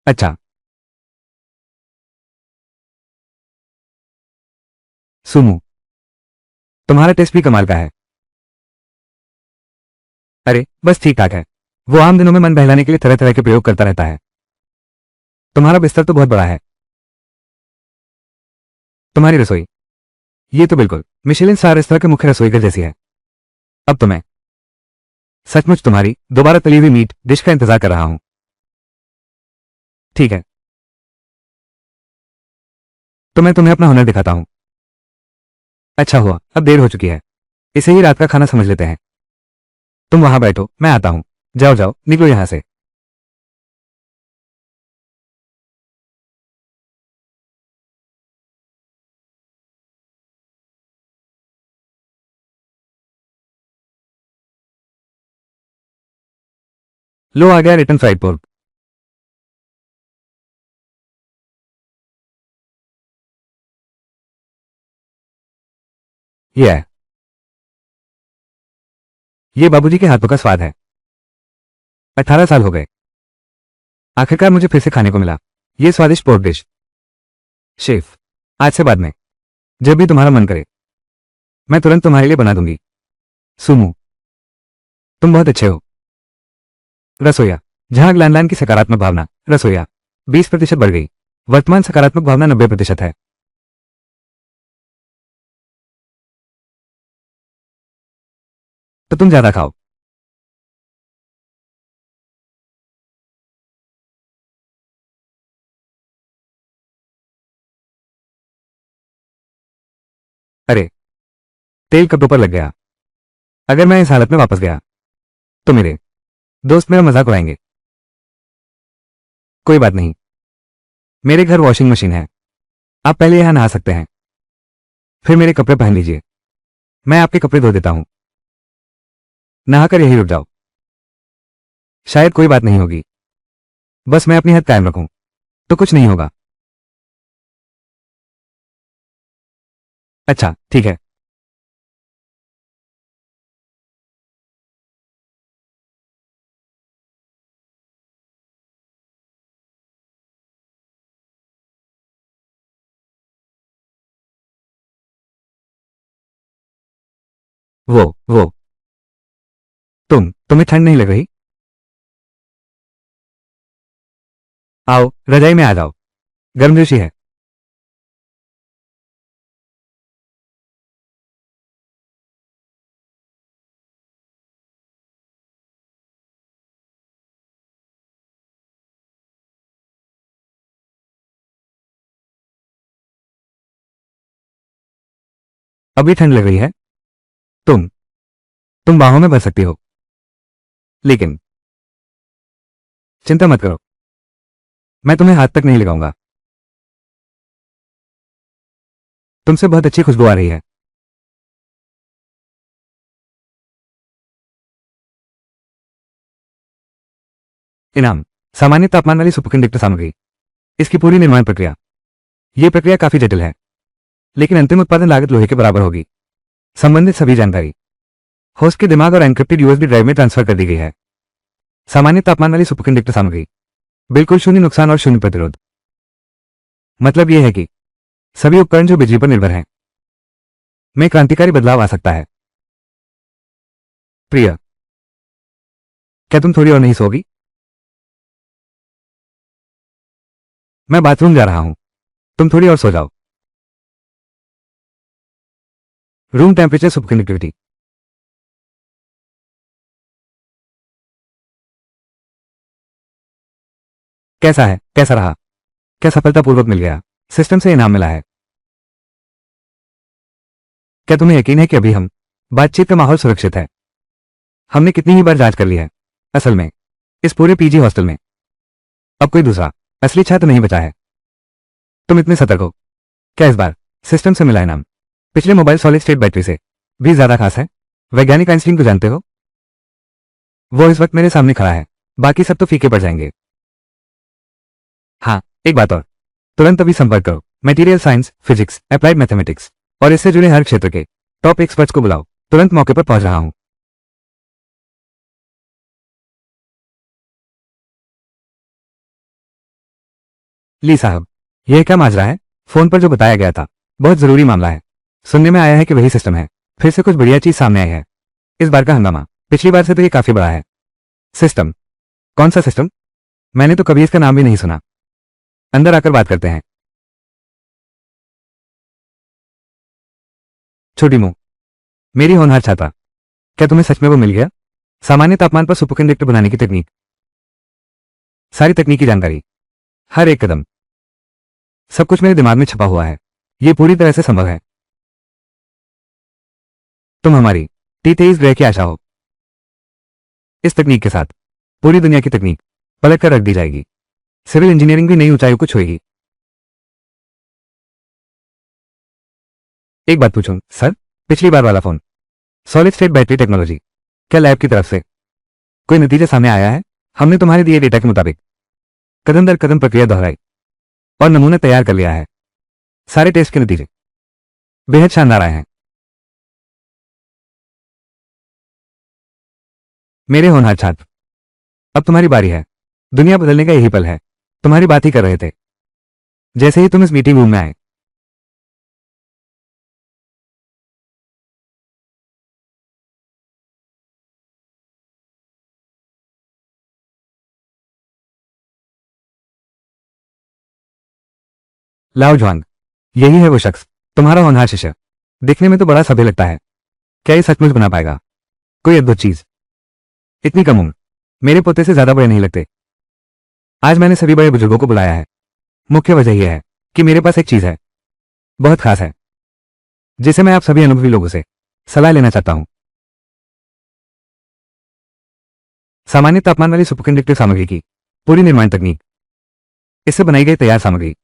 अच्छा, सुमू, तुम्हारा टेस्ट भी कमाल का है। अरे बस ठीक ठाक है। वो आम दिनों में मन बहलाने के लिए तरह तरह के प्रयोग करता रहता है। तुम्हारा बिस्तर तो बहुत बड़ा है। तुम्हारी रसोई, ये तो बिल्कुल मिशेलिन स्टार रेस्तरां के मुख्य रसोई घर जैसी है। अब तो मैं सचमुच तुम्हारी दोबारा तली हुई मीट डिश का इंतजार कर रहा हूं। ठीक है, तो मैं तुम्हें अपना हुनर दिखाता हूं। अच्छा हुआ, अब देर हो चुकी है, इसे ही रात का खाना समझ लेते हैं। तुम वहां बैठो, मैं आता हूं। जाओ जाओ, निकलो यहां से। लो आ गया रिटर्न फ्राइड पोर्क। ये है, ये बाबूजी के हाथों का स्वाद है। 18 साल हो गए, आखिरकार मुझे फिर से खाने को मिला ये स्वादिष्ट पोर्क डिश। शेफ, आज से बाद में जब भी तुम्हारा मन करे मैं तुरंत तुम्हारे लिए बना दूंगी। सुमू, तुम बहुत अच्छे हो। रसोईया, जहां ग्लैंडलाइन की सकारात्मक भावना रसोईया 20% बढ़ गई। वर्तमान सकारात्मक भावना 90% है। तो तुम ज्यादा खाओ। अरे, तेल कपड़ों पर लग गया। अगर मैं इस हालत में वापस गया तो मेरे दोस्त मेरा मजाक उड़ाएंगे। कोई बात नहीं, मेरे घर वॉशिंग मशीन है, आप पहले यहां नहा सकते हैं, फिर मेरे कपड़े पहन लीजिए। मैं आपके कपड़े धो देता हूं, नहाकर यही रुक जाओ। शायद कोई बात नहीं होगी, बस मैं अपनी हद कायम रखूं तो कुछ नहीं होगा। अच्छा ठीक है। वो तुम्हें ठंड नहीं लग रही? आओ रजाई में आ जाओ, गर्मजोशी है। अभी ठंड लग रही है? तुम तुम बाहों में भर सकती हो, लेकिन चिंता मत करो, मैं तुम्हें हाथ तक नहीं लगाऊंगा। तुमसे बहुत अच्छी खुशबू आ रही है। इनाम, सामान्य तापमान वाली सुपरकंडक्टर सामग्री। इसकी पूरी निर्माण प्रक्रिया, यह प्रक्रिया काफी जटिल है, लेकिन अंतिम उत्पादन लागत लोहे के बराबर होगी। संबंधित सभी जानकारी होस्ट के दिमाग और एनक्रिप्टेड यूएसबी ड्राइव में ट्रांसफर कर दी गई है। सामान्य तापमान वाली सुपरकंडक्टर सामग्री, बिल्कुल शून्य नुकसान और शून्य प्रतिरोध। मतलब यह है कि सभी उपकरण जो बिजली पर निर्भर हैं में क्रांतिकारी बदलाव आ सकता है। प्रिया, क्या तुम थोड़ी और नहीं सोगी? मैं बाथरूम जा रहा हूं, तुम थोड़ी और सो जाओ। Room temperature superconductivity. कैसा है, कैसा रहा? क्या सफलतापूर्वक मिल गया? सिस्टम से इनाम मिला है? क्या तुम्हें यकीन है कि अभी हम बातचीत का माहौल सुरक्षित है? हमने कितनी ही बार जांच कर ली है। असल में इस पूरे पीजी हॉस्टल में अब कोई दूसरा असली छात्र नहीं बचा है। तुम इतने सतर्क हो। क्या इस बार सिस्टम से मिला इनाम पिछले मोबाइल सॉलिड स्टेट बैटरी से भी ज्यादा खास है? वैज्ञानिक आइंस्टीन को जानते हो? वो इस वक्त मेरे सामने खड़ा है, बाकी सब तो फीके पड़ जाएंगे। हाँ, एक बात और, तुरंत अभी संपर्क करो material science, physics, applied mathematics और इससे जुड़े हर क्षेत्र के टॉप एक्सपर्ट्स को बुलाओ। तुरंत मौके पर पहुंच रहा हूं। ली साहब, यह क्या माजरा है? फोन पर जो बताया गया था बहुत जरूरी मामला है। सुनने में आया है कि वही सिस्टम है, फिर से कुछ बढ़िया चीज सामने आई है। इस बार का हंगामा पिछली बार से तो ये काफी बड़ा है। सिस्टम? कौन सा सिस्टम? मैंने तो कभी इसका नाम भी नहीं सुना। अंदर आकर बात करते हैं। छोटी मुंह, मेरी होनहार छात्रा, क्या तुम्हें सच में वो मिल गया? सामान्य तापमान पर सुपरकंडक्टर बनाने की तकनीक, सारी तकनीकी जानकारी। हर एक कदम, सब कुछ मेरे दिमाग में छपा हुआ है। ये पूरी तरह से संभव है। तुम हमारी T23 ग्रह की आशा हो। इस तकनीक के साथ पूरी दुनिया की तकनीक पलट कर रख दी जाएगी। सिविल इंजीनियरिंग भी नई ऊंचाइयों को छुएगी। एक बात पूछूं सर, पिछली बार वाला phone, solid state battery technology, क्या लैब की तरफ से कोई नतीजा सामने आया है? हमने तुम्हारे दिए डेटा के मुताबिक कदम दर कदम प्रक्रिया दोहराई और नमूना तैयार कर लिया है। सारे टेस्ट के नतीजे बेहद शानदार आए हैं। मेरे होनहार छात्र, अब तुम्हारी बारी है। दुनिया बदलने का यही पल है। तुम्हारी बात ही कर रहे थे जैसे ही तुम इस मीटिंग रूम में आए। लाओ ज्वांग, यही है वो शख्स, तुम्हारा होनहार शिष्य। दिखने में तो बड़ा सभ्य लगता है। क्या ये सचमुच बना पाएगा कोई अद्भुत चीज? इतनी कम उम्र, मेरे पोते से ज्यादा बड़े नहीं लगते। आज मैंने सभी बड़े बुजुर्गों को बुलाया है। मुख्य वजह यह है कि मेरे पास एक चीज है, बहुत खास है, जिसे मैं आप सभी अनुभवी लोगों से सलाह लेना चाहता हूं। सामान्य तापमान वाली सुपरकंडक्टिव सामग्री की पूरी निर्माण तकनीक, इससे बनाई गई तैयार सामग्री,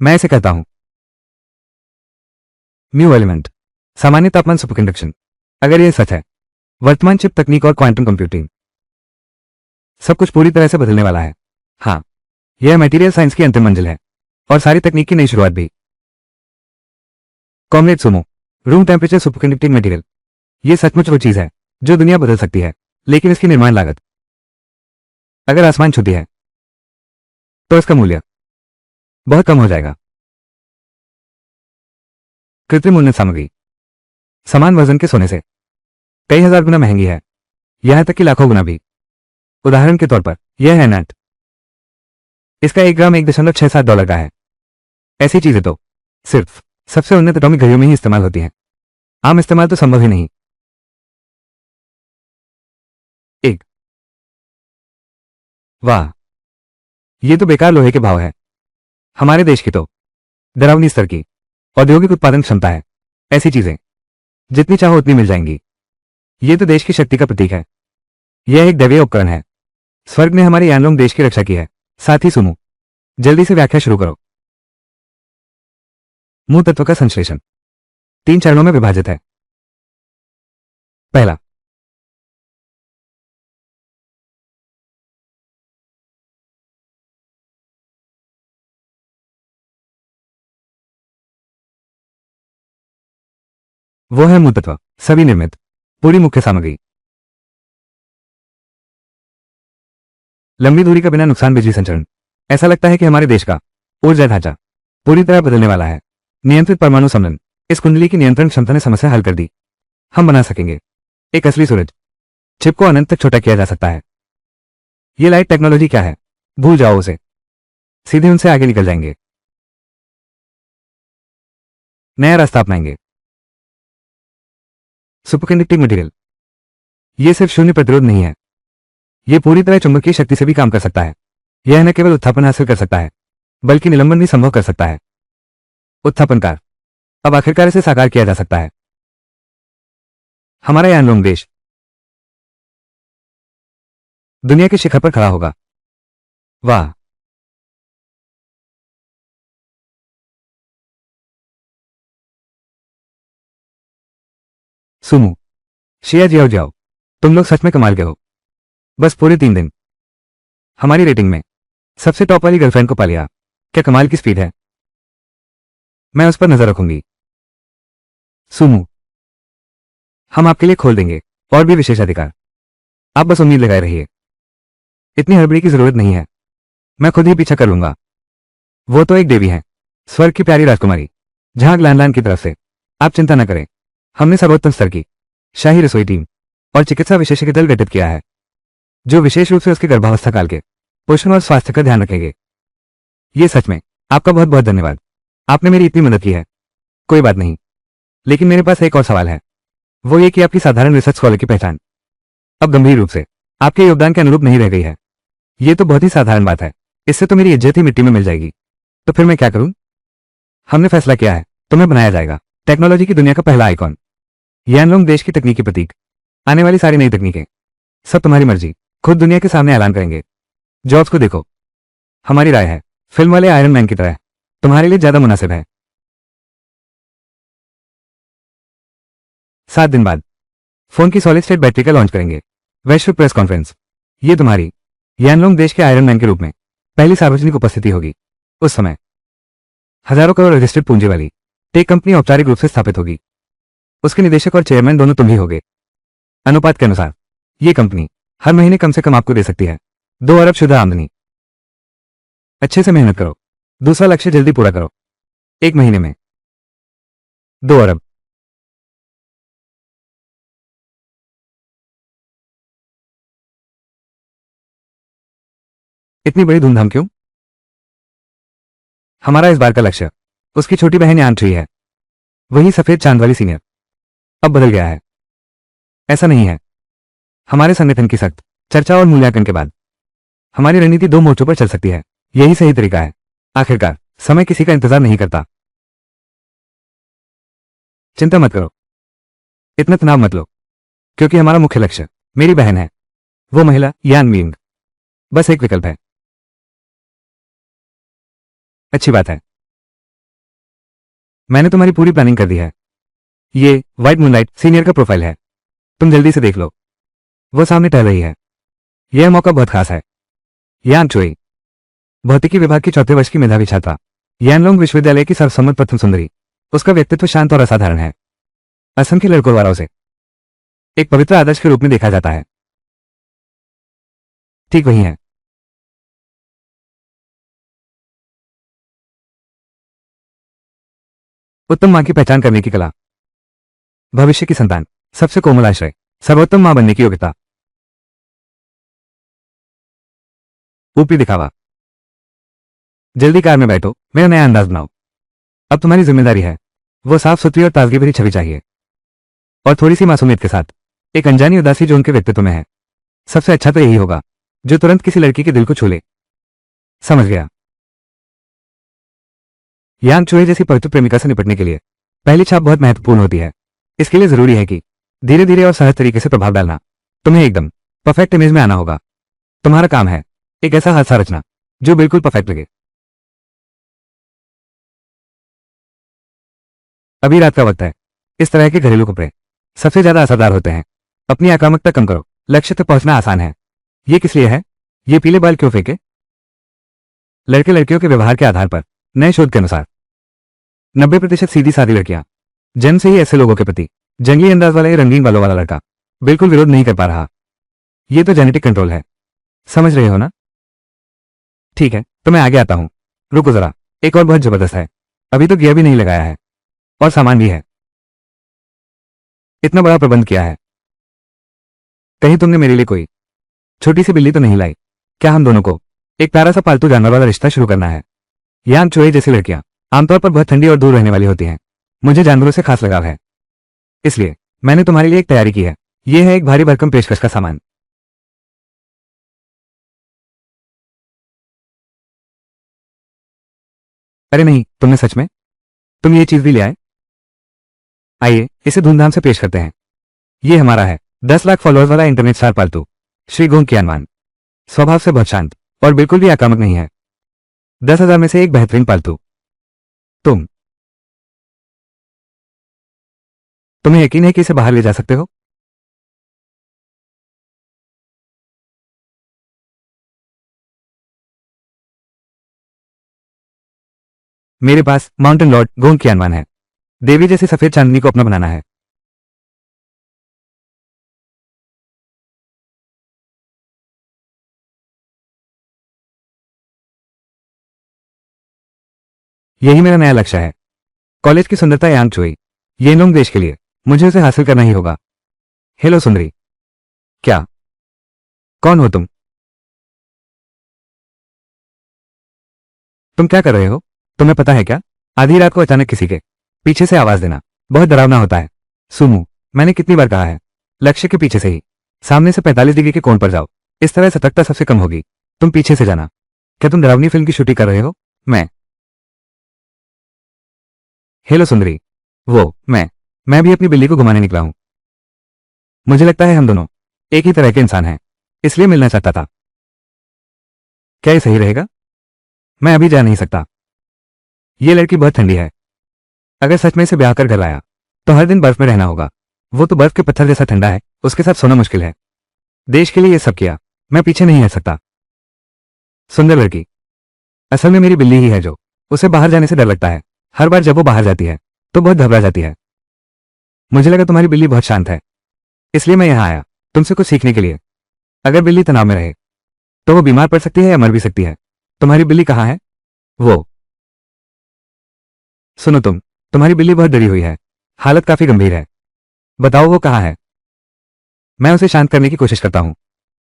मैं इसे कहता हूं म्यू एलिमेंट, सामान्य तापमान सुपरकंडक्शन। अगर यह सच है, वर्तमान चिप तकनीक और क्वांटम कंप्यूटिंग, सब कुछ पूरी तरह से बदलने वाला है। हाँ, यह मटेरियल साइंस की अंतिम मंजिल है और सारी तकनीक की नई शुरुआत भी। Comrade Sumo, room temperature superconducting material, यह सचमुच वो चीज है जो दुनिया बदल सकती है, लेकिन इसकी निर्माण लागत अगर आसमान छूती है तो इसका मूल्य बहुत कम हो जाएगा। कृत्रिम उन्नत सामग्री समान वजन के सोने से कई हजार गुना महंगी है, यहां तक कि लाखों गुना भी। उदाहरण के तौर पर यह है नट, इसका 1 ग्राम $1.67 का है। ऐसी चीजें तो सिर्फ सबसे उन्नत एटॉमिक घड़ियों में ही इस्तेमाल होती हैं। आम इस्तेमाल तो संभव ही नहीं। एक, वाह, ये तो बेकार लोहे के भाव है। हमारे देश की तो डरावनी स्तर की औद्योगिक उत्पादन क्षमता है। ऐसी चीजें जितनी चाहो उतनी मिल जाएंगी। ये तो देश की शक्ति का प्रतीक है। यह एक दैवीय उपकरण है। स्वर्ग ने हमारे यानलोंग देश की रक्षा की है। साथ ही सुनो, जल्दी से व्याख्या शुरू करो। मूल तत्व का संश्लेषण 3 चरणों में विभाजित है। पहला, वो है मूल तत्व, सभी निर्मित पूरी मुख्य सामग्री। लंबी दूरी का बिना नुकसान बिजली संचरण। ऐसा लगता है कि हमारे देश का ऊर्जा ढांचा पूरी तरह बदलने वाला है। नियंत्रित परमाणु सम्मेलन, इस कुंडली की नियंत्रण क्षमता ने समस्या हल कर दी। हम बना सकेंगे एक असली सूरज। चिप को अनंत तक छोटा किया जा सकता है। ये लाइट टेक्नोलॉजी क्या है, भूल जाओ उसे, सीधे उनसे आगे निकल जाएंगे। नया रास्ता अपनाएंगे। सुपरकंडक्टिंग मटेरियल, ये सिर्फ शून्य प्रतिरोध नहीं है, ये पूरी तरह चुंबकीय शक्ति से भी काम कर सकता है। यह न केवल उत्थापन हासिल कर सकता है, बल्कि निलंबन भी संभव कर सकता है। उत्थापनकार, अब आखिरकार इसे साकार किया जा सकता है। हमारा यानलोंग देश दुनिया के शिखर पर खड़ा होगा। वाह, सुमो, शिया जियाओ जाओ, तुम लोग सच में कमाल के हो। बस पूरे 3 दिन हमारी रेटिंग में सबसे टॉप वाली गर्लफ्रेंड को पा लिया। क्या कमाल की स्पीड है। मैं उस पर नजर रखूंगी। सुमो, हम आपके लिए खोल देंगे और भी विशेषाधिकार। आप बस उम्मीद लगाए रहिए। इतनी हड़बड़ी की जरूरत नहीं है, मैं खुद ही पीछा कर लूंगा। वो तो एक देवी है, स्वर्ग की प्यारी राजकुमारी, जहां ग्लैनलैंड की तरफ से। आप चिंता न करें, हमने सर्वोत्तम स्तर की शाही रसोई टीम और चिकित्सा विशेषज्ञ दल गठित किया है, जो विशेष रूप से उसके गर्भावस्था काल के पोषण और स्वास्थ्य का ध्यान रखेंगे। ये सच में आपका बहुत बहुत धन्यवाद। आपने मेरी इतनी मदद की है। कोई बात नहीं, लेकिन मेरे पास एक और सवाल है, वो ये कि आपकी साधारण रिसर्च स्कॉलर की पहचान अब गंभीर रूप से आपके योगदान के अनुरूप नहीं रह गई है। ये तो बहुत ही साधारण बात है, इससे तो मेरी इज्जत ही मिट्टी में मिल जाएगी। तो फिर मैं क्या करूं? हमने फैसला किया है, तुम्हें बनाया जाएगा टेक्नोलॉजी की दुनिया का पहला आइकॉन। यानलोंग देश की तकनीकी प्रतीक। आने वाली सारी नई तकनीकें सब तुम्हारी मर्जी, खुद दुनिया के सामने ऐलान करेंगे। जॉब्स को देखो, हमारी राय है फिल्म वाले आयरन मैन की तरह तुम्हारे लिए ज्यादा मुनासिब है। 7 दिन बाद फोन की सॉलिड स्टेट बैटरी का लॉन्च करेंगे। वैश्विक प्रेस कॉन्फ्रेंस। ये तुम्हारी यानलोंग देश के आयरन मैन के रूप में पहली सार्वजनिक उपस्थिति होगी। उस समय हजारों करोड़ रजिस्टर्ड पूंजी वाली टेक कंपनी औपचारिक रूप से स्थापित होगी। उसके निदेशक और चेयरमैन दोनों तुम ही होगे। अनुपात के अनुसार ये कंपनी हर महीने कम से कम आपको दे सकती है 2 अरब शुद्ध आमदनी। अच्छे से मेहनत करो, दूसरा लक्ष्य जल्दी पूरा करो। 1 महीने में 2 अरब। इतनी बड़ी धूमधाम क्यों? हमारा इस बार का लक्ष्य उसकी छोटी बहन यान ट्री है, वही सफेद चांद वाली सीनियर। अब बदल गया है। ऐसा नहीं है। हमारे संगठन की सख्त चर्चा और मूल्यांकन के बाद हमारी रणनीति 2 मोर्चों पर चल सकती है। यही सही तरीका है। आखिरकार समय किसी का इंतजार नहीं करता। चिंता मत करो, इतना तनाव मत लो, क्योंकि हमारा मुख्य लक्ष्य मेरी बहन है, वो महिला यान मिंग। बस एक विकल्प है। अच्छी बात है, मैंने तुम्हारी पूरी प्लानिंग कर दी है। ये व्हाइट मूनलाइट सीनियर का प्रोफाइल है, तुम जल्दी से देख लो। वो सामने टहल रही है। यह मौका बहुत खास है। यान चुई, भौतिकी विभाग की 4थे वर्ष की मेधावी छात्रा, यानलोंग विश्वविद्यालय की सर्वसम्मत प्रथम सुंदरी। उसका व्यक्तित्व शांत और असाधारण है। असंख्य लड़कों द्वारा उसे एक पवित्र आदर्श के रूप में देखा जाता है। ठीक वही है। उत्तम मां की पहचान करने की कला, भविष्य की संतान, सबसे कोमल आश्रय, सर्वोत्तम मां बनने की योग्यता। ऊपरी दिखावा। जल्दी कार में बैठो, मेरा नया अंदाज बनाओ। अब तुम्हारी जिम्मेदारी है। वो साफ सुथरी और ताजगी भरी छवि चाहिए, और थोड़ी सी मासूमियत के साथ एक अनजानी उदासी जो उनके व्यक्तित्व में है। सबसे अच्छा तो यही होगा जो तुरंत किसी लड़की के दिल को छू ले। समझ गया। यान चूहे जैसी पवित्र प्रेमिका से निपटने के लिए पहली छाप बहुत महत्वपूर्ण होती है। इसके लिए जरूरी है कि धीरे धीरे और सहज तरीके से प्रभाव डालना। तुम्हें एकदम परफेक्ट इमेज में आना होगा। तुम्हारा काम है एक ऐसा हादसा रचना जो बिल्कुल परफेक्ट लगे। अभी रात का वक्त है। इस तरह के घरेलू कपड़े सबसे ज्यादा असरदार होते हैं। अपनी आक्रामकता कम करो, लक्ष्य तक पहुंचना आसान है। ये किस लिए है? ये पीले बाल क्यों फेंके? लड़के लड़कियों के व्यवहार के आधार पर नए शोध के अनुसार 90% सीधी सादी लड़कियां जन्म से ही ऐसे लोगों के प्रति जंगली अंदाज वाला ये रंगीन बालों वाला लड़का बिल्कुल विरोध नहीं कर पा रहा। ये तो जेनेटिक कंट्रोल है, समझ रहे हो ना? ठीक है, तो मैं आगे आता हूं। रुको जरा, एक और बहुत जबरदस्त है। अभी तो गियर भी नहीं लगाया है और सामान भी है। इतना बड़ा प्रबंध किया है। कहीं तुमने मेरे लिए कोई छोटी सी बिल्ली तो नहीं लाई? क्या हम दोनों को एक प्यारा सा पालतू जानवर वाला रिश्ता शुरू करना है? यान चोई जैसी लड़कियां आमतौर पर बहुत ठंडी और दूर रहने वाली होती हैं। मुझे जानवरों से खास लगाव है, इसलिए मैंने तुम्हारे लिए एक तैयारी की है। यह है एक भारी भरकम पेशकश का सामान। अरे नहीं, तुमने सच में? तुम ये चीज भी ले आए? आइए इसे धूमधाम से पेश करते हैं। ये हमारा है 10 लाख फॉलोअर्स वाला इंटरनेट स्टार पालतू श्री गोंग कियानवान। स्वभाव से बहुत शांत और बिल्कुल भी आक्रामक नहीं है। 10,000 में से एक बेहतरीन पालतू। तुम्हें यकीन है कि इसे बाहर ले जा सकते हो? मेरे पास माउंटेन लॉर्ड गोंग कियानवान है। देवी जैसी सफेद चांदनी को अपना बनाना है। यही मेरा नया लक्ष्य है। कॉलेज की सुंदरता यांग चुई, येनोंग देश के लिए मुझे उसे हासिल करना ही होगा। हेलो सुंदरी। क्या? कौन हो तुम? तुम क्या कर रहे हो? तुम्हें पता है क्या, आधी रात को अचानक किसी के पीछे से आवाज देना बहुत डरावना होता है। सुमू, मैंने कितनी बार कहा है, लक्ष्य के पीछे से ही। सामने से 45 डिग्री के कोण पर जाओ। इस तरह सतर्कता सबसे कम होगी। तुम पीछे से जाना। क्या तुम डरावनी फिल्म की शूटिंग कर रहे हो? मैं। हेलो सुंदरी। मैं भी अपनी बिल्ली को घुमाने निकला हूं। मुझे लगता है हम दोनों एक ही तरह के इंसान हैं, इसलिए मिलना चाहता था। क्या ये सही रहेगा? मैं अभी जा नहीं सकता। ये लड़की बहुत ठंडी है। अगर सच में इसे ब्याह कर घर लाया तो हर दिन बर्फ में रहना होगा। वो तो बर्फ के पत्थर जैसा ठंडा है, उसके साथ सोना मुश्किल है। देश के लिए ये सब किया, मैं पीछे नहीं हट सकता। सुंदर लड़की। असल में मेरी बिल्ली ही है जो उसे बाहर जाने से डर लगता है। हर बार जब वो बाहर जाती है तो बहुत घबरा जाती है। मुझे लगा तुम्हारी बिल्ली बहुत शांत है, इसलिए मैं यहाँ आया तुमसे कुछ सीखने के लिए। अगर बिल्ली तनाव में रहे तो वो बीमार पड़ सकती है या मर भी सकती है। तुम्हारी बिल्ली कहाँ है? वो। सुनो तुम्हारी बिल्ली बहुत डरी हुई है, हालत काफी गंभीर है। बताओ वो कहाँ है? मैं उसे शांत करने की कोशिश करता हूँ।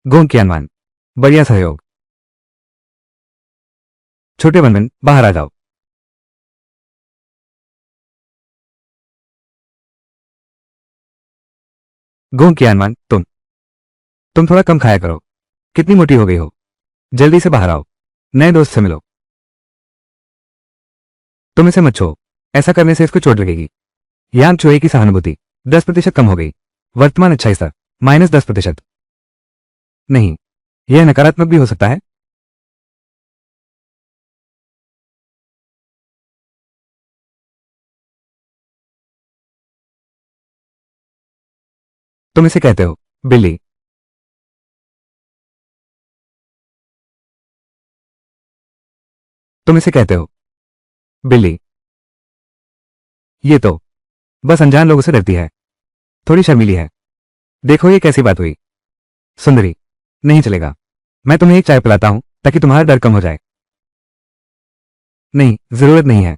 गोंग कियानवान। बढ़िया सहयोग। छोटे वनवन बाहर आ जाओ। गोंग कियानवान तुम थोड़ा कम खाया करो। कितनी मोटी हो गई हो? जल्दी से बाहर आओ, नए दोस्त से मिलो। तुम इसे मत छो, ऐसा करने से इसको चोट लगेगी। यांग चोए की सहानुभूति 10% कम हो गई। वर्तमान अच्छा स्तर -10%। नहीं, यह नकारात्मक भी हो सकता है। तुम इसे कहते हो बिल्ली। तुम इसे कहते हो बिल्ली। ये तो बस अनजान लोगों से डरती है, थोड़ी शर्मीली है। देखो ये कैसी बात हुई। सुंदरी। नहीं चलेगा। मैं तुम्हें एक चाय पिलाता हूं ताकि तुम्हारा डर कम हो जाए। नहीं, जरूरत नहीं है।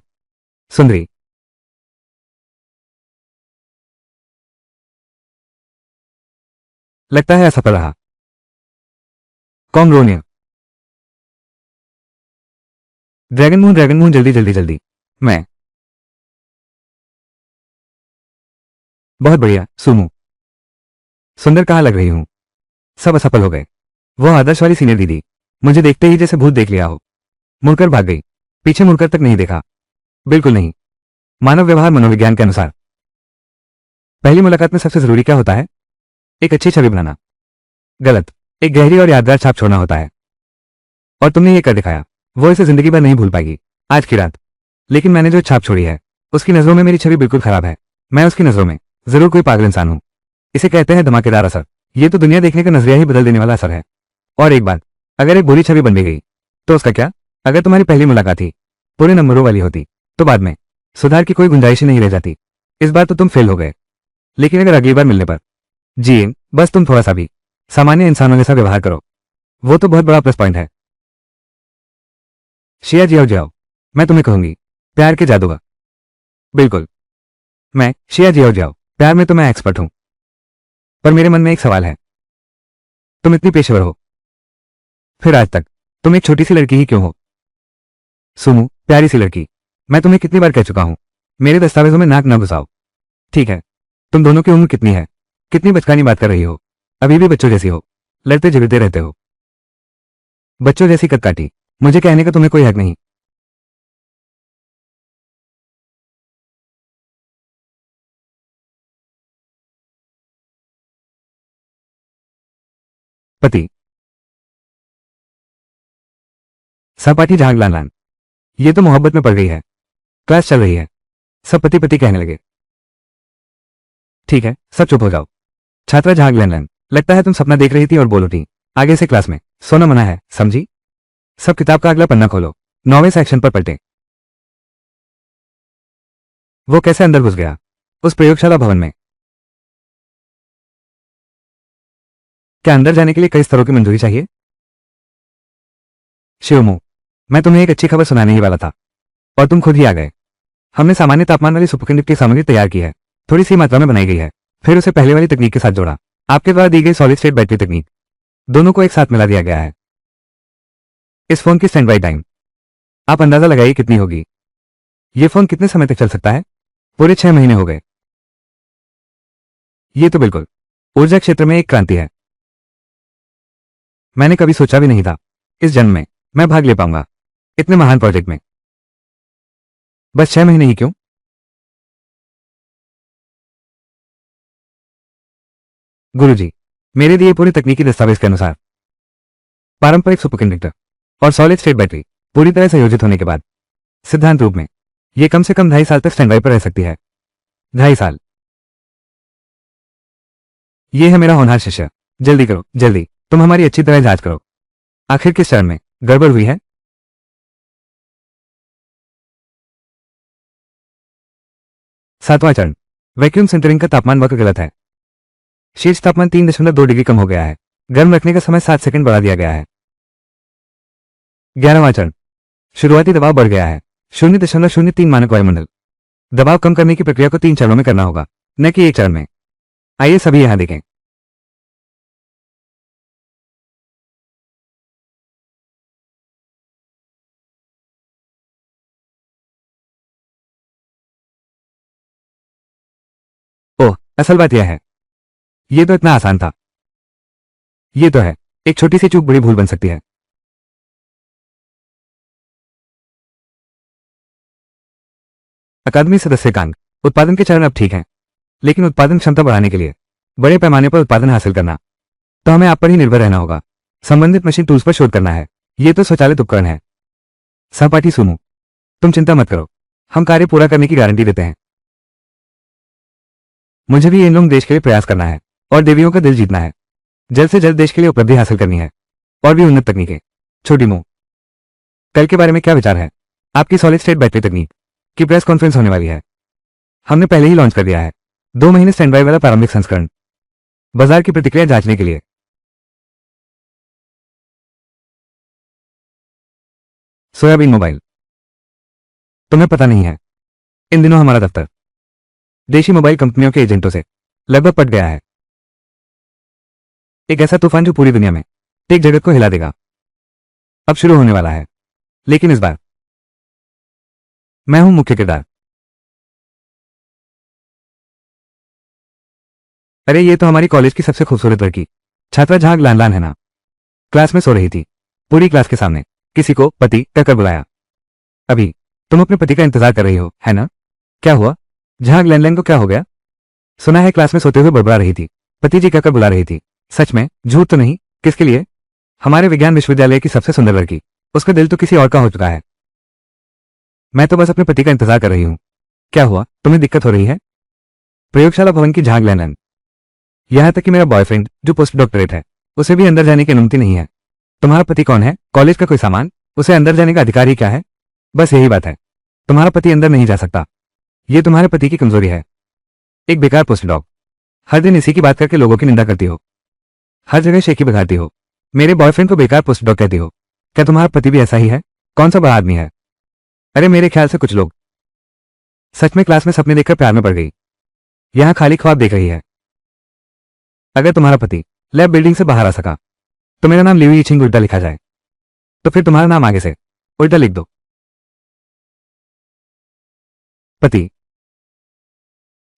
सुंदरी। लगता है असफल रहा। कॉमरोनिया। ड्रैगन मून जल्दी जल्दी जल्दी। मैं। बहुत बढ़िया सुमू। सुंदर कहाँ लग रही हूं। सब असफल हो गए। वो आदर्श वाली सीनियर दीदी मुझे देखते ही जैसे भूत देख लिया हो, मुड़कर भाग गई। पीछे मुड़कर तक नहीं देखा। बिल्कुल नहीं। मानव व्यवहार मनोविज्ञान के अनुसार पहली मुलाकात में सबसे जरूरी क्या होता है? एक अच्छी छवि बनाना। गलत। एक गहरी और यादगार छाप छोड़ना होता है। और तुमने ये कर दिखाया। वो इसे जिंदगी भर नहीं भूल पाएगी, आज की रात। लेकिन मैंने जो छाप छोड़ी है उसकी नजरों में मेरी छवि बिल्कुल खराब है। मैं उसकी नजरों में जरूर कोई पागल इंसान हूं। इसे कहते हैं धमाकेदार असर। ये तो दुनिया देखने का नजरिया ही बदल देने वाला असर है। और एक बात, अगर एक बुरी छवि बन भी गई तो उसका क्या? अगर तुम्हारी पहली मुलाकात ही पूरे नंबरों वाली होती तो बाद में सुधार की कोई गुंजाइश ही नहीं रह जाती। इस बार तो तुम फेल हो गए। लेकिन अगर अगली बार मिलने पर जी बस तुम थोड़ा सा भी सामान्य इंसानों जैसा व्यवहार करो, वो तो बहुत बड़ा प्लस पॉइंट है। शिया जियाओ जाओ। मैं तुम्हें कहूंगी प्यार के जादूगर। बिल्कुल। मैं शिया जियाओ जाओ। प्यार में तो मैं एक्सपर्ट हूं। पर मेरे मन में एक सवाल है। तुम इतनी पेशेवर हो, फिर आज तक तुम एक छोटी सी लड़की ही क्यों हो? सुमू प्यारी सी लड़की। मैं तुम्हें कितनी बार कह चुका हूं, मेरे दस्तावेजों में नाक न घुसाओ। ठीक है। तुम दोनों की उम्र कितनी है? कितनी बचकानी बात कर रही हो। अभी भी बच्चों जैसी हो, लड़ते झगड़ते रहते हो। बच्चों जैसी कदकाठी। मुझे कहने का तुम्हें कोई हक नहीं। पति। सहपाठी झाग लान लान। ये तो मोहब्बत में पड़ गई है। क्लास चल रही है, सब पति पति कहने लगे। ठीक है, सब चुप हो जाओ। छात्रा झाग लैन लैन। लगता है तुम सपना देख रही थी और बोल उठी। आगे से क्लास में सोना मना है, समझी? सब किताब का अगला पन्ना खोलो, 9वें सेक्शन पर पलटे। वो कैसे अंदर घुस गया उस प्रयोगशाला भवन में? क्या अंदर जाने के लिए कई स्तरों की मंजूरी चाहिए? शिवमू, मैं तुम्हें एक अच्छी खबर सुनाने ही वाला था और तुम खुद ही आ गए। हमने सामान्य तापमान वाली सुपरकंडक्टिव की सामग्री तैयार की है, थोड़ी सी मात्रा में बनाई गई है। फिर उसे पहले वाली तकनीक के साथ जोड़ा। आपके द्वारा दी गई सॉलिड स्टेट बैटरी तकनीक, दोनों को एक साथ मिला दिया गया है। इस फोन की स्टैंड बाई टाइम आप अंदाजा लगाइए कितनी होगी। ये फोन कितने समय तक चल सकता है? पूरे 6 महीने हो गए। ये तो बिल्कुल ऊर्जा क्षेत्र में एक क्रांति है। मैंने कभी सोचा भी नहीं था इस जन्म में मैं भाग ले पाऊंगा इतने महान प्रोजेक्ट में? बस 6 महीने ही क्यों? गुरुजी, मेरे दिए पूरी तकनीकी दस्तावेज के अनुसार पारंपरिक सुपरकंडक्टर और सॉलिड स्टेट बैटरी पूरी तरह संयोजित होने के बाद सिद्धांत रूप में यह कम से कम 2.5 साल तक स्टैंड बाई पर रह सकती है। 2.5 साल। ये है मेरा होनहार शिष्य। जल्दी करो, जल्दी। तुम हमारी अच्छी तरह जांच करो। आखिर किस चरण में गड़बड़ हुई है? 7वां चरण। वैक्यूम सिंटरिंग का तापमान वक्र गलत है। शीर्ष तापमान 3.2 डिग्री कम हो गया है। गर्म रखने का समय 7 सेकंड बढ़ा दिया गया है। 11वां चरण। शुरुआती दबाव बढ़ गया है। 0.03 मानक वायुमंडल। दबाव कम करने की प्रक्रिया को 3 चरणों में करना होगा, न कि एक चरण में। आइए सभी यहां देखें। ओह, असल बात यह है, यह तो इतना आसान था। यह तो है, एक छोटी सी चूक बड़ी भूल बन सकती है। अकादमी सदस्यकांग। उत्पादन के चरण अब ठीक हैं, लेकिन उत्पादन क्षमता बढ़ाने के लिए बड़े पैमाने पर उत्पादन हासिल करना, तो हमें आप पर ही निर्भर रहना होगा। संबंधित मशीन टूल्स पर शोध करना है। यह तो स्वचालित उपकरण है। सहपाठी सुमू, तुम चिंता मत करो, हम कार्य पूरा करने की गारंटी देते हैं। मुझे भी इन लोग देश के लिए प्रयास करना है और देवियों का दिल जीतना है। जल्द से जल्द देश के लिए उपलब्धि हासिल करनी है और भी उन्नत तकनीकें। छोटी मुंह, कल के बारे में क्या विचार है? आपकी सॉलिड स्टेट बैटरी तकनीक की प्रेस कॉन्फ्रेंस होने वाली है। हमने पहले ही लॉन्च कर दिया है 2 महीने स्टैंड बाई वाला प्रारंभिक संस्करण, बाजार की प्रतिक्रिया जांचने के लिए। सोयाबीन मोबाइल, तुम्हें पता नहीं है, इन दिनों हमारा दफ्तर देशी मोबाइल कंपनियों के एजेंटों से लगभग पट गया है। एक ऐसा तूफान जो पूरी दुनिया में टेक जगत को हिला देगा अब शुरू होने वाला है। लेकिन इस बार मैं हूं मुख्य किरदार। अरे ये तो हमारी कॉलेज की सबसे खूबसूरत लड़की छात्रा झाग लान है ना। क्लास में सो रही थी। पूरी क्लास के सामने किसी को पति कहकर बुलाया। अभी तुम अपने पति का इंतजार कर रही हो, है ना? क्या हुआ? झाग लैंडलाइन को क्या हो गया? सुना है क्लास में सोते हुए बड़बड़ा रही थी, पति जी कहकर बुला रही थी। सच में? झूठ तो नहीं? किसके लिए? हमारे विज्ञान विश्वविद्यालय की सबसे सुंदर लड़की। उसका दिल तो किसी और का हो चुका है। मैं तो बस अपने पति का इंतजार कर रही हूं। क्या हुआ? तुम्हें दिक्कत हो रही है? प्रयोगशाला भवन की झाग लैंडन। यहां तक कि मेरा बॉयफ्रेंड जो पोस्ट डॉक्टरेट है, उसे भी अंदर जाने की अनुमति नहीं है। तुम्हारा पति कौन है? कॉलेज का कोई सामान? उसे अंदर जाने का अधिकार ही क्या है? बस यही बात है, तुम्हारा पति अंदर नहीं जा सकता। यह तुम्हारे पति की कमजोरी है। एक बेकार पोस्ट डॉग। हर दिन इसी की बात करके लोगों की निंदा करती हो, हर जगह शेखी बघाती हो, मेरे बॉयफ्रेंड को बेकार पोस्ट डॉग कहती हो। क्या तुम्हारा पति भी ऐसा ही है? कौन सा बड़ा आदमी है? अरे मेरे ख्याल से कुछ लोग सच में क्लास में सपने देखकर प्यार में पड़ गई। यहां खाली ख्वाब देख रही है। अगर तुम्हारा पति लैब बिल्डिंग से बाहर आ सका तो मेरा नाम लिवी इचिंग उल्टा लिखा जाए, तो फिर तुम्हारा नाम आगे से उल्टा लिख दो। पति,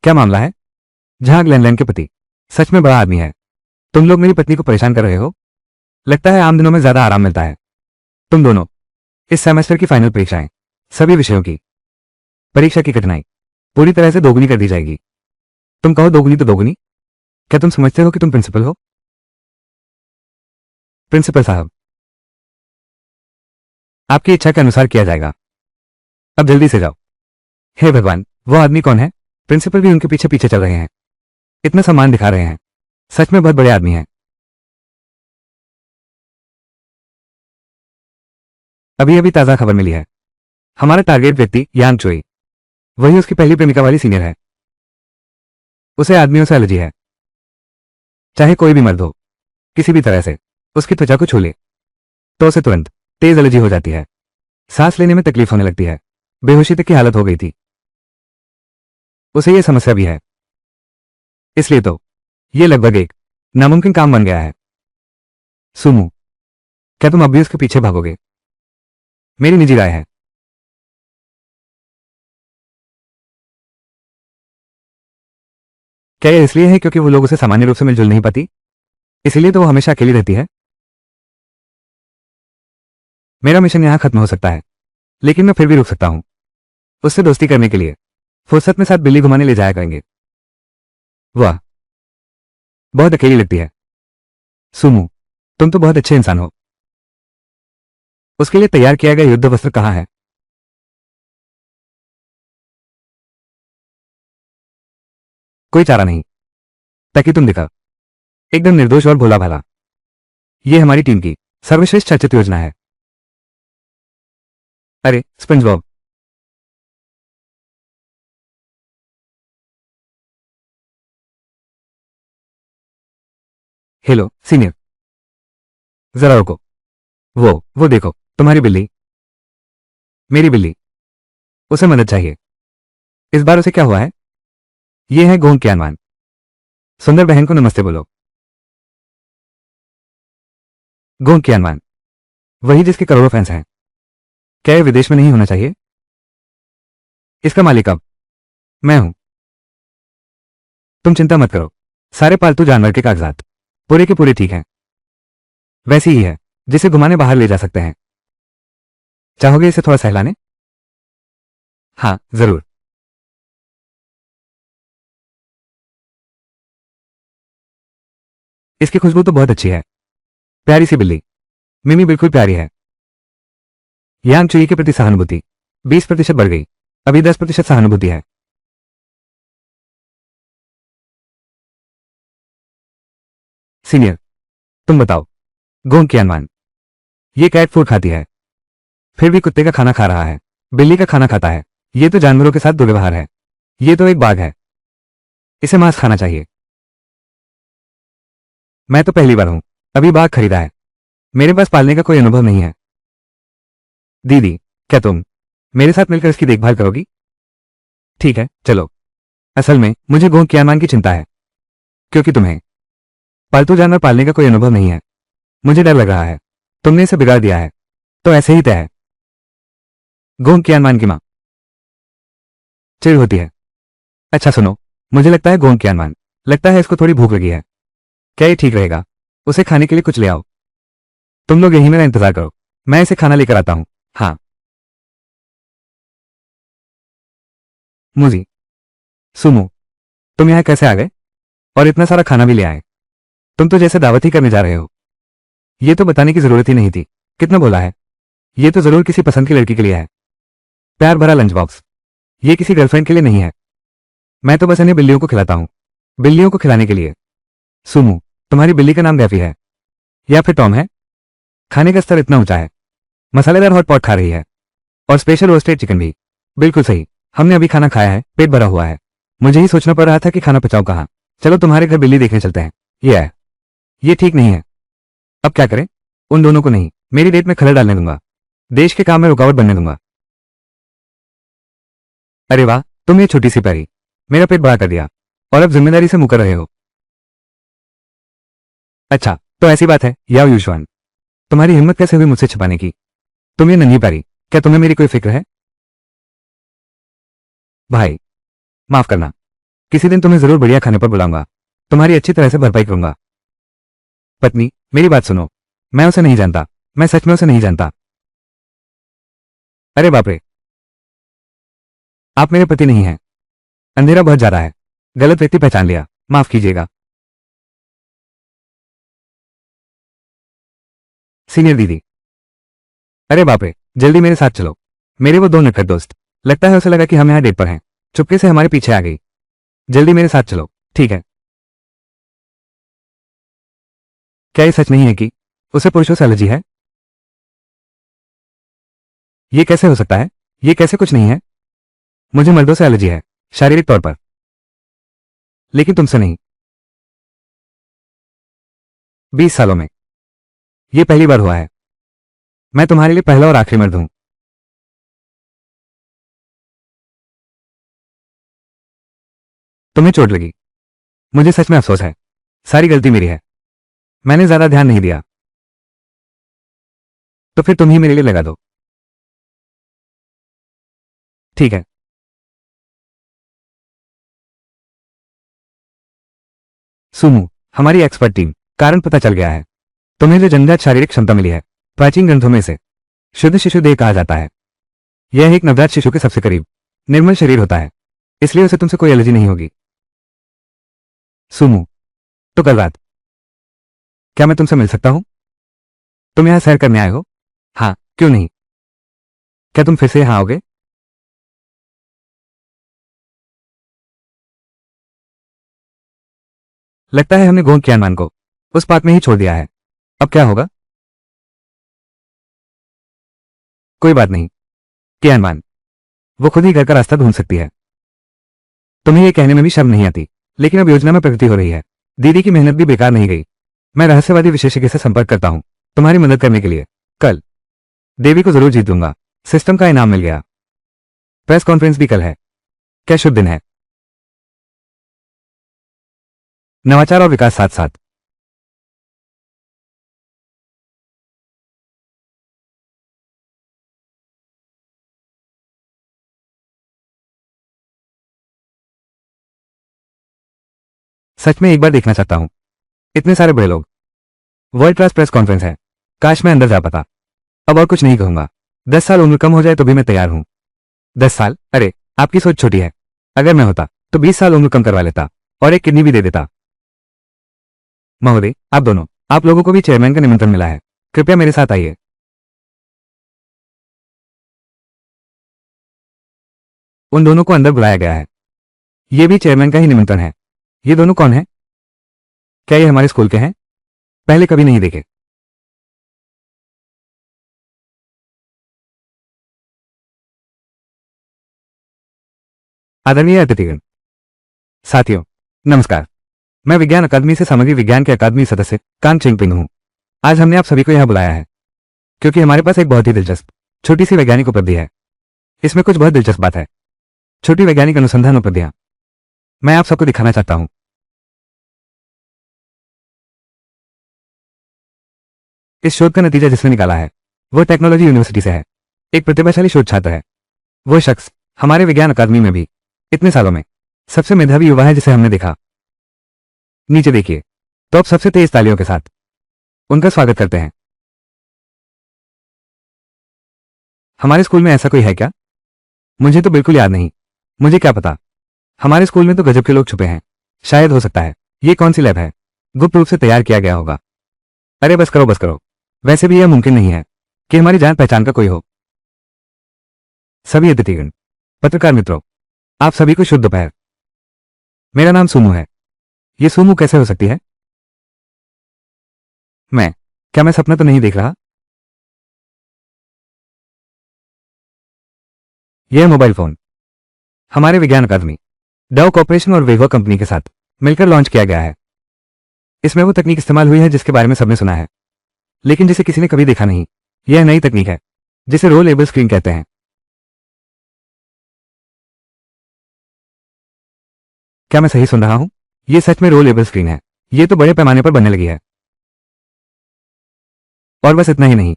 क्या मामला है? झाग लैंडलाइन के पति सच में बड़ा आदमी है। तुम लोग मेरी पत्नी को परेशान कर रहे हो। लगता है आम दिनों में ज्यादा आराम मिलता है। तुम दोनों इस सेमेस्टर की फाइनल परीक्षाएं, सभी विषयों की परीक्षा की कठिनाई पूरी तरह से दोगुनी कर दी जाएगी। तुम कहो दोगुनी तो दोगुनी। क्या तुम समझते हो कि तुम प्रिंसिपल हो? प्रिंसिपल साहब, आपकी इच्छा के अनुसार किया जाएगा। अब जल्दी से जाओ। हे भगवान, वो आदमी कौन है? प्रिंसिपल भी उनके पीछे पीछे चल रहे हैं, इतना सम्मान दिखा रहे हैं। सच में बहुत बड़े आदमी हैं। अभी अभी ताजा खबर मिली है, हमारा टारगेट व्यक्ति यांग चोई, वही उसकी पहली प्रेमिका वाली सीनियर है। उसे आदमियों से एलर्जी है। चाहे कोई भी मर्द हो, किसी भी तरह से उसकी त्वचा को छू ले तो उसे तुरंत तेज एलर्जी हो जाती है। सांस लेने में तकलीफ होने लगती है। बेहोशी तक की हालत हो गई थी। उसे यह समस्या भी है, इसलिए तो यह लगभग एक नामुमकिन काम बन गया है। सुमू, क्या तुम अब भी उसके पीछे भागोगे? मेरी निजी राय है। क्या यह इसलिए है क्योंकि वो लोग उसे सामान्य रूप से मिलजुल नहीं पाती, इसीलिए तो वो हमेशा अकेली रहती है? मेरा मिशन यहाँ खत्म हो सकता है, लेकिन मैं फिर भी रुक सकता हूँ उससे दोस्ती करने के लिए। फुर्सत में साथ बिल्ली घुमाने ले जाया करेंगे। वाह, बहुत अकेली लगती है। सुमू, तुम तो बहुत अच्छे इंसान हो। उसके लिए तैयार किया गया युद्ध वस्त्र कहाँ है? कोई चारा नहीं, ताकि तुम दिखा एकदम निर्दोष और भोला भाला। ये हमारी टीम की सर्वश्रेष्ठ चर्चित योजना है। अरे स्पंजबॉब, हेलो सीनियर, जरा रुको। वो देखो, तुम्हारी बिल्ली। मेरी बिल्ली। उसे मदद चाहिए। इस बार उसे क्या हुआ है? ये है गोंग क्यानवान। सुंदर बहन को नमस्ते बोलो। गोंग क्यानवान, वही जिसके करोड़ों फैंस हैं। क्या ये विदेश में नहीं होना चाहिए? इसका मालिक अब मैं हूं। तुम चिंता मत करो, सारे पालतू जानवर के कागजात पूरे के पूरे ठीक हैं। वैसी ही है जिसे घुमाने बाहर ले जा सकते हैं। चाहोगे इसे थोड़ा सहलाने? हाँ जरूर। इसकी खुशबू तो बहुत अच्छी है। प्यारी सी बिल्ली। मिमी बिल्कुल प्यारी है। यांग चुई के प्रति सहानुभूति 20% बढ़ गई। अभी 10% सहानुभूति है। सीनियर, तुम बताओ। गोंग क्यानवान, ये कैट फूड खाती है, फिर भी कुत्ते का खाना खा रहा है, बिल्ली का खाना खाता है। ये तो जानवरों के साथ दुर्व्यवहार है। ये तो एक बाघ है, इसे मांस खाना चाहिए। मैं तो पहली बार हूं अभी बाघ खरीदा है। मेरे पास पालने का कोई अनुभव नहीं है। दीदी, क्या तुम मेरे साथ मिलकर इसकी देखभाल करोगी? ठीक है, चलो। असल में मुझे गोंग क्यानवान की चिंता है, क्योंकि तुम्हें पालतू जानवर पालने का कोई अनुभव नहीं है। मुझे डर लग रहा है तुमने इसे बिगाड़ दिया है, तो ऐसे ही तय है। गोंग क्यानवान की मां चिढ़ होती है। अच्छा सुनो, मुझे लगता है गोंग क्यानवान, लगता है इसको थोड़ी भूख लगी है। क्या ये ठीक रहेगा? उसे खाने के लिए कुछ ले आओ। तुम लोग यहीं मेरा इंतजार करो, मैं इसे खाना लेकर आता हूं। हाँ। मुझी, सुमो, तुम यहाँ कैसे आ गए? और इतना सारा खाना भी ले आए। तुम तो जैसे दावत ही करने जा रहे हो। ये तो बताने की जरूरत ही नहीं थी। कितना बोला है? ये तो जरूर किसी पसंद की लड़की के लिए है। प्यार भरा लंच बॉक्स। ये किसी गर्लफ्रेंड के लिए नहीं है। मैं तो बस इन्हें बिल्लियों को खिलाता हूँ, बिल्लियों को खिलाने के लिए। सुमू, तुम्हारी बिल्ली का नाम डैफी है या फिर टॉम है? खाने का स्तर इतना ऊंचा है। मसालेदार हॉट पॉट खा रही है, और स्पेशल रोस्टेड चिकन भी। बिल्कुल सही, हमने अभी खाना खाया है, पेट भरा हुआ है। मुझे ही सोचना पड़ रहा था कि खाना पचाऊं कहाँ। चलो तुम्हारे घर बिल्ली देखने चलते हैं। ये है, ये ठीक नहीं है। अब क्या करें? उन दोनों को नहीं, मेरी डेट में खलल डालने दूंगा, देश के काम में रुकावट बनने दूंगा। अरे वाह, तुम ये छोटी सी पैरी मेरा पेट बड़ा कर दिया, और अब जिम्मेदारी से मुकर रहे हो। अच्छा तो ऐसी बात है याओ यूशुआन, तुम्हारी हिम्मत कैसे हुई मुझसे छिपाने की? तुम ये नन्ही पैरी, क्या तुम्हें मेरी कोई फिक्र है? भाई, माफ करना। किसी दिन तुम्हें जरूर बढ़िया खाने पर बुलाऊंगा, तुम्हारी अच्छी तरह से भरपाई करूंगा। पत्नी, मेरी बात सुनो। मैं उसे नहीं जानता, मैं सच में उसे नहीं जानता। अरे बाप रे, आप मेरे पति नहीं हैं। अंधेरा बहुत ज्यादा है, गलत व्यक्ति पहचान लिया, माफ कीजिएगा। सीनियर दीदी। अरे बाप रे, जल्दी मेरे साथ चलो। मेरे वो दो नटखट दोस्त, लगता है उसे लगा कि हम यहाँ डेट पर हैं, चुपके से हमारे पीछे आ गई। जल्दी मेरे साथ चलो। ठीक है। क्या ये सच नहीं है कि उसे पुरुषों से एलर्जी है? ये कैसे हो सकता है? ये कैसे कुछ नहीं है? मुझे मर्दों से एलर्जी है, शारीरिक तौर पर, लेकिन तुमसे नहीं। 20 सालों में ये पहली बार हुआ है। मैं तुम्हारे लिए पहला और आखिरी मर्द हूं। तुम्हें चोट लगी, मुझे सच में अफसोस है। सारी गलती मेरी है, मैंने ज्यादा ध्यान नहीं दिया। तो फिर तुम ही मेरे लिए लगा दो। ठीक है। सुमू, हमारी एक्सपर्ट टीम, कारण पता चल गया है। तुम्हें जो जन्मजात शारीरिक क्षमता मिली है प्राचीन ग्रंथों में से, शुद्ध शिशु देह कहा जाता है। यह एक नवजात शिशु के सबसे करीब निर्मल शरीर होता है, इसलिए उसे तुमसे कोई एलर्जी नहीं होगी। सुमू, तो कल रात क्या मैं तुमसे मिल सकता हूं? तुम यहां सैर करने आए हो? हाँ, क्यों नहीं। क्या तुम फिर से यहां आओगे? लगता है हमने गोंद कियानमान को उस पार्क में ही छोड़ दिया है। अब क्या होगा? कोई बात नहीं कियानमान, वो खुद ही घर का रास्ता ढूंढ सकती है। तुम्हें ये कहने में भी शर्म नहीं आती, लेकिन अब योजना में प्रगति हो रही है। दीदी की मेहनत भी बेकार नहीं गई। मैं रहस्यवादी विशेषज्ञ से संपर्क करता हूं तुम्हारी मदद करने के लिए। कल देवी को जरूर जीत दूंगा। सिस्टम का इनाम मिल गया। प्रेस कॉन्फ्रेंस भी कल है। क्या शुभ दिन है। नवाचार और विकास साथ साथ। सच में एक बार देखना चाहता हूं। इतने सारे बड़े लोग। वर्ल्ड क्लास प्रेस कॉन्फ्रेंस है। काश मैं अंदर जा पाता। अब और कुछ नहीं कहूंगा। 10 साल उम्र कम हो जाए तो भी मैं तैयार हूं। 10 साल? अरे, आपकी सोच छोटी है। अगर मैं होता तो 20 साल उम्र कम करवा लेता और एक किडनी भी दे देता। महोदय, आप दोनों, आप लोगों को भी चेयरमैन का निमंत्रण मिला है। कृपया मेरे साथ आइए। उन दोनों को अंदर बुलाया गया है। ये भी चेयरमैन का ही निमंत्रण है। ये दोनों कौन है? क्या ये हमारे स्कूल के हैं? पहले कभी नहीं देखे। आदरणीय अतिथिगण, साथियों, नमस्कार। मैं विज्ञान अकादमी से सामग्री विज्ञान के अकादमी सदस्य कांग चिंगपिंग हूं। आज हमने आप सभी को यहां बुलाया है क्योंकि हमारे पास एक बहुत ही दिलचस्प छोटी सी वैज्ञानिक उपलब्धि है। इसमें कुछ बहुत दिलचस्प बात है। छोटी वैज्ञानिक अनुसंधान उपलब्धियां मैं आप सबको दिखाना चाहता हूं। इस शोध का नतीजा जिसने निकाला है वो टेक्नोलॉजी यूनिवर्सिटी से है। एक प्रतिभाशाली शोध छात्र है। वो शख्स हमारे विज्ञान अकादमी में भी इतने सालों में सबसे मेधावी युवा है जिसे हमने देखा। नीचे देखिए। तो अब सबसे तेज तालियों के साथ उनका स्वागत करते हैं। हमारे स्कूल में ऐसा कोई है क्या? मुझे तो बिल्कुल याद नहीं। मुझे क्या पता। हमारे स्कूल में तो गजब के लोग छुपे हैं। शायद हो सकता है ये कौन सी लैब है, गुप्त रूप से तैयार किया गया होगा। अरे बस करो बस करो। वैसे भी यह मुमकिन नहीं है कि हमारी जान पहचान का कोई हो। सभी अतिथिगण, पत्रकार मित्रों, आप सभी को शुभ दोपहर। मेरा नाम सुमू है। ये सुमू कैसे हो सकती है? क्या मैं सपना तो नहीं देख रहा? यह मोबाइल फोन हमारे विज्ञान अकादमी, डाउ कॉर्पोरेशन और वेवो कंपनी के साथ मिलकर लॉन्च किया गया है। इसमें वो तकनीक इस्तेमाल हुई है जिसके बारे में सबने सुना है, लेकिन जिसे किसी ने कभी देखा नहीं। यह नई तकनीक है जिसे रोलेबल स्क्रीन कहते हैं। क्या मैं सही सुन रहा हूं? यह सच में रोलेबल स्क्रीन है। यह तो बड़े पैमाने पर बनने लगी है। और बस इतना ही नहीं,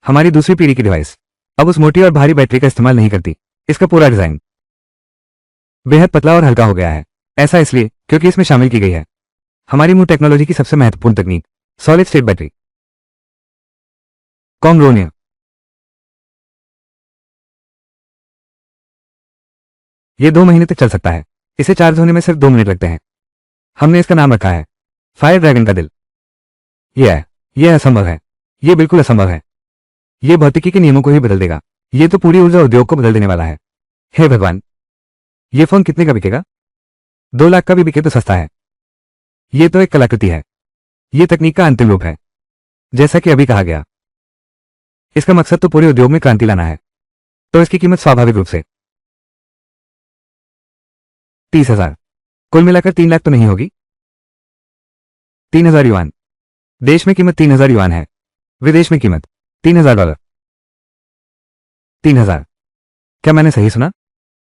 हमारी दूसरी पीढ़ी की डिवाइस अब उस मोटी और भारी बैटरी का इस्तेमाल नहीं करती। इसका पूरा डिजाइन बेहद पतला और हल्का हो गया है। ऐसा इसलिए क्योंकि इसमें शामिल की गई है हमारी मूव टेक्नोलॉजी की सबसे महत्वपूर्ण तकनीक, सॉलिड स्टेट बैटरी, कॉन्ग्रोनिया। यह 2 महीने तक चल सकता है। इसे चार्ज होने में सिर्फ 2 मिनट लगते हैं। हमने इसका नाम रखा है फायर ड्रैगन का दिल। यह असंभव है। यह बिल्कुल असंभव है। यह भौतिकी के नियमों को ही बदल देगा। यह तो पूरी ऊर्जा उद्योग को बदल देने वाला है। हे भगवान, यह फोन कितने का बिकेगा? 2 लाख का भी बिके तो सस्ता है। यह तो एक कलाकृति है। यह तकनीक का अंतिम रूप है। जैसा कि अभी कहा गया, इसका मकसद तो पूरे उद्योग में क्रांति लाना है। तो इसकी कीमत स्वाभाविक रूप से 30,000, कुल मिलाकर 3 लाख तो नहीं होगी? 3,000 युआन। देश में कीमत 3,000 युआन है। विदेश में कीमत $3,000। 3,000। क्या मैंने सही सुना?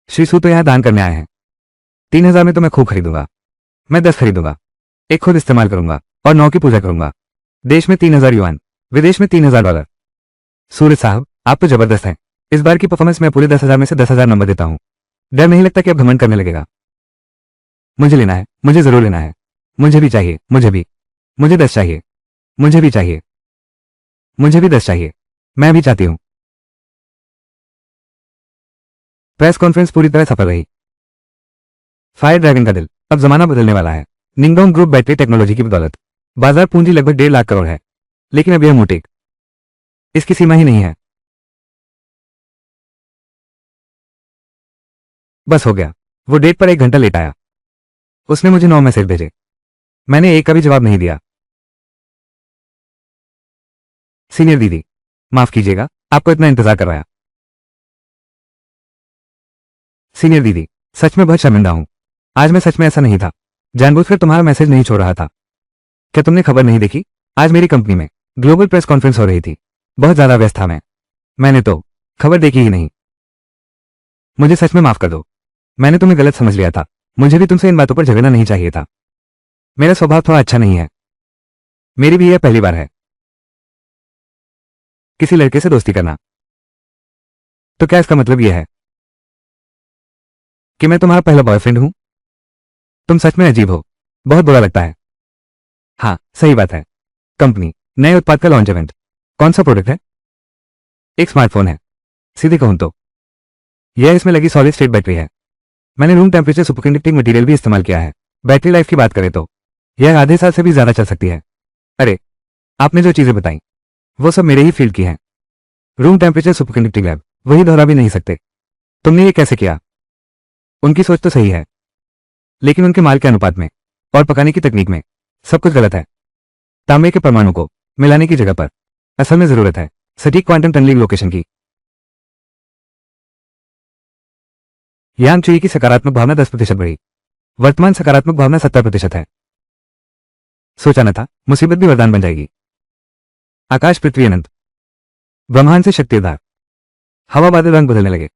श्री सू तो यहां दान करने आए हैं। 3,000 में तो मैं खूब खरीदूंगा। मैं 10 खरीदूंगा, एक खुद इस्तेमाल करूंगा और 9 की पूजा करूंगा। देश में 3,000 युआन, विदेश में $3,000। सूरज साहब, आप तो जबरदस्त हैं। इस बार की परफॉर्मेंस में पूरे 10,000 में से 10,000 नंबर देता हूं। डर नहीं लगता कि अब घमंड करने लगेगा? मुझे लेना है, मुझे जरूर लेना है। मुझे भी चाहिए, मुझे भी। मुझे 10 चाहिए। मुझे भी चाहिए। मुझे भी 10 चाहिए। मैं भी चाहती हूं। प्रेस कॉन्फ्रेंस पूरी तरह सफल रही। फायर ड्रैगन का दिल, अब जमाना बदलने वाला है। निंगडोंग ग्रुप बैटरी टेक्नोलॉजी की बदौलत बाजार पूंजी लगभग 1.5 लाख करोड़ है। लेकिन अब यह मोटेक, इसकी सीमा ही नहीं है। बस हो गया। वो डेट पर 1 घंटा लेट आया। उसने मुझे 9 मैसेज भेजे। मैंने एक का भी जवाब नहीं दिया। सीनियर दीदी, माफ कीजिएगा, आपको इतना इंतजार करवाया। सीनियर दीदी, सच में बहुत शर्मिंदा हूं। आज मैं सच में ऐसा नहीं था। जानबूझकर तुम्हारा मैसेज नहीं छोड़ रहा था। क्या तुमने खबर नहीं देखी? आज मेरी कंपनी में ग्लोबल प्रेस कॉन्फ्रेंस हो रही थी। बहुत ज्यादा व्यस्त था मैं। मैंने तो खबर देखी ही नहीं। मुझे सच में माफ कर दो। मैंने तुम्हें गलत समझ लिया था। मुझे भी तुमसे इन बातों पर झगड़ना नहीं चाहिए था। मेरा स्वभाव थोड़ा अच्छा नहीं है। मेरी भी यह पहली बार है किसी लड़के से दोस्ती करना। तो क्या इसका मतलब यह है कि मैं तुम्हारा पहला बॉयफ्रेंड हूं? तुम सच में अजीब हो। बहुत बुरा लगता है। हाँ, सही बात है। कंपनी, नए उत्पाद का लॉन्च इवेंट। कौन सा प्रोडक्ट है? एक स्मार्टफोन है। सीधे कहूं तो यह इसमें लगी सॉलिड स्टेट बैटरी है। मैंने रूम टेम्परेचर सुपरकंडक्टिंग मटेरियल भी इस्तेमाल किया है। बैटरी लाइफ की बात करें तो यह आधे साल से भी ज्यादा चल सकती है। अरे, आपने जो चीजें बताई वो सब मेरे ही फील्ड की हैं। रूम टेम्परेचर सुपरकंडक्टिंग लैब वही दोहरा भी नहीं सकते। तुमने ये कैसे किया? उनकी सोच तो सही है, लेकिन उनके माल के अनुपात में और पकाने की तकनीक में सब कुछ गलत है। तांबे के परमाणु को मिलाने की जगह पर असल में जरूरत है सटीक क्वांटम टनलिंग लोकेशन की। यांग चुई की सकारात्मक भावना 10% बढ़ी। वर्तमान सकारात्मक भावना 70% है। सोचा न था मुसीबत भी वरदान बन जाएगी। आकाश पृथ्वी अनंत, ब्रह्मांड से शक्ति उधार। हवा बादल रंग बदलने लगे।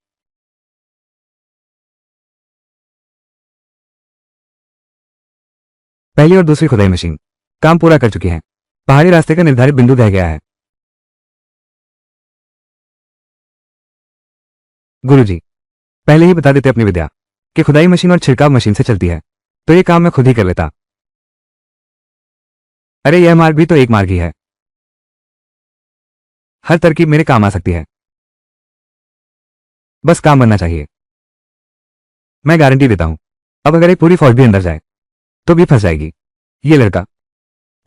पहली और दूसरी खुदाई मशीन काम पूरा कर चुकी है। पहाड़ी रास्ते का निर्धारित बिंदु रह गया है। गुरुजी, पहले ही बता देते अपनी विद्या कि खुदाई मशीन और छिड़काव मशीन से चलती है, तो ये काम मैं खुद ही कर लेता। अरे, यह मार्ग भी तो एक मार्ग ही है। हर तरकीब मेरे काम आ सकती है। बस काम बनना चाहिए। मैं गारंटी देता हूं, अब अगर एक पूरी फौज भी अंदर जाए तो भी फंस जाएगी। ये लड़का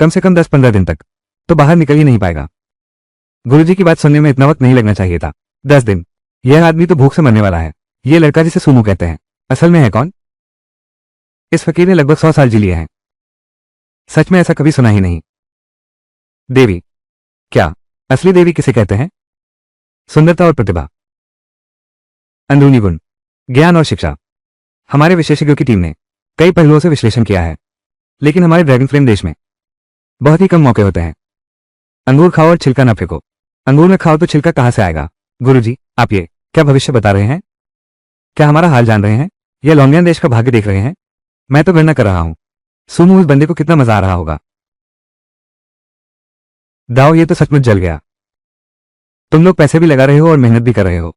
कम से कम 10-15 दिन तक तो बाहर निकल ही नहीं पाएगा। गुरुजी की बात सुनने में इतना वक्त नहीं लगना चाहिए था। 10 दिन? यह आदमी तो भूख से मरने वाला है। ये लड़का जिसे सुमू कहते हैं, असल में है कौन? इस फकीर ने लगभग 100 साल जी लिए हैं। सच में ऐसा कभी सुना ही नहीं। देवी? क्या असली देवी किसे कहते हैं? सुंदरता और प्रतिभा, अंदरूनी गुण, ज्ञान और शिक्षा। हमारे विशेषज्ञों की टीम ने कई पहलुओं से विश्लेषण किया है, लेकिन हमारे ड्रैगन फ्लेम देश में बहुत ही कम मौके होते हैं। अंगूर खाओ और छिलका न फेंको। अंगूर में खाओ तो छिलका कहां से आएगा? गुरुजी, आप ये क्या भविष्य बता रहे हैं? क्या हमारा हाल जान रहे हैं या लॉन्गियन देश का भाग्य देख रहे हैं? मैं तो गणना कर रहा हूं सुमू उस बंदे को कितना मजा आ रहा होगा। दाओ, ये तो सचमुच जल गया। तुम लोग पैसे भी लगा रहे हो और मेहनत भी कर रहे हो,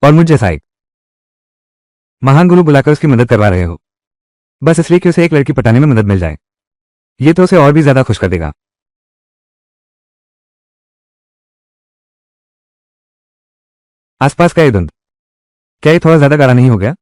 और मुझ जैसा एक महान गुरु बुलाकर उसकी मदद करवा रहे हो, बस इसलिए कि उसे एक लड़की पटाने में मदद मिल जाए। ये तो उसे और भी ज्यादा खुश कर देगा। आसपास का ये धुंध, क्या ये थोड़ा ज्यादा गाढ़ा नहीं हो गया?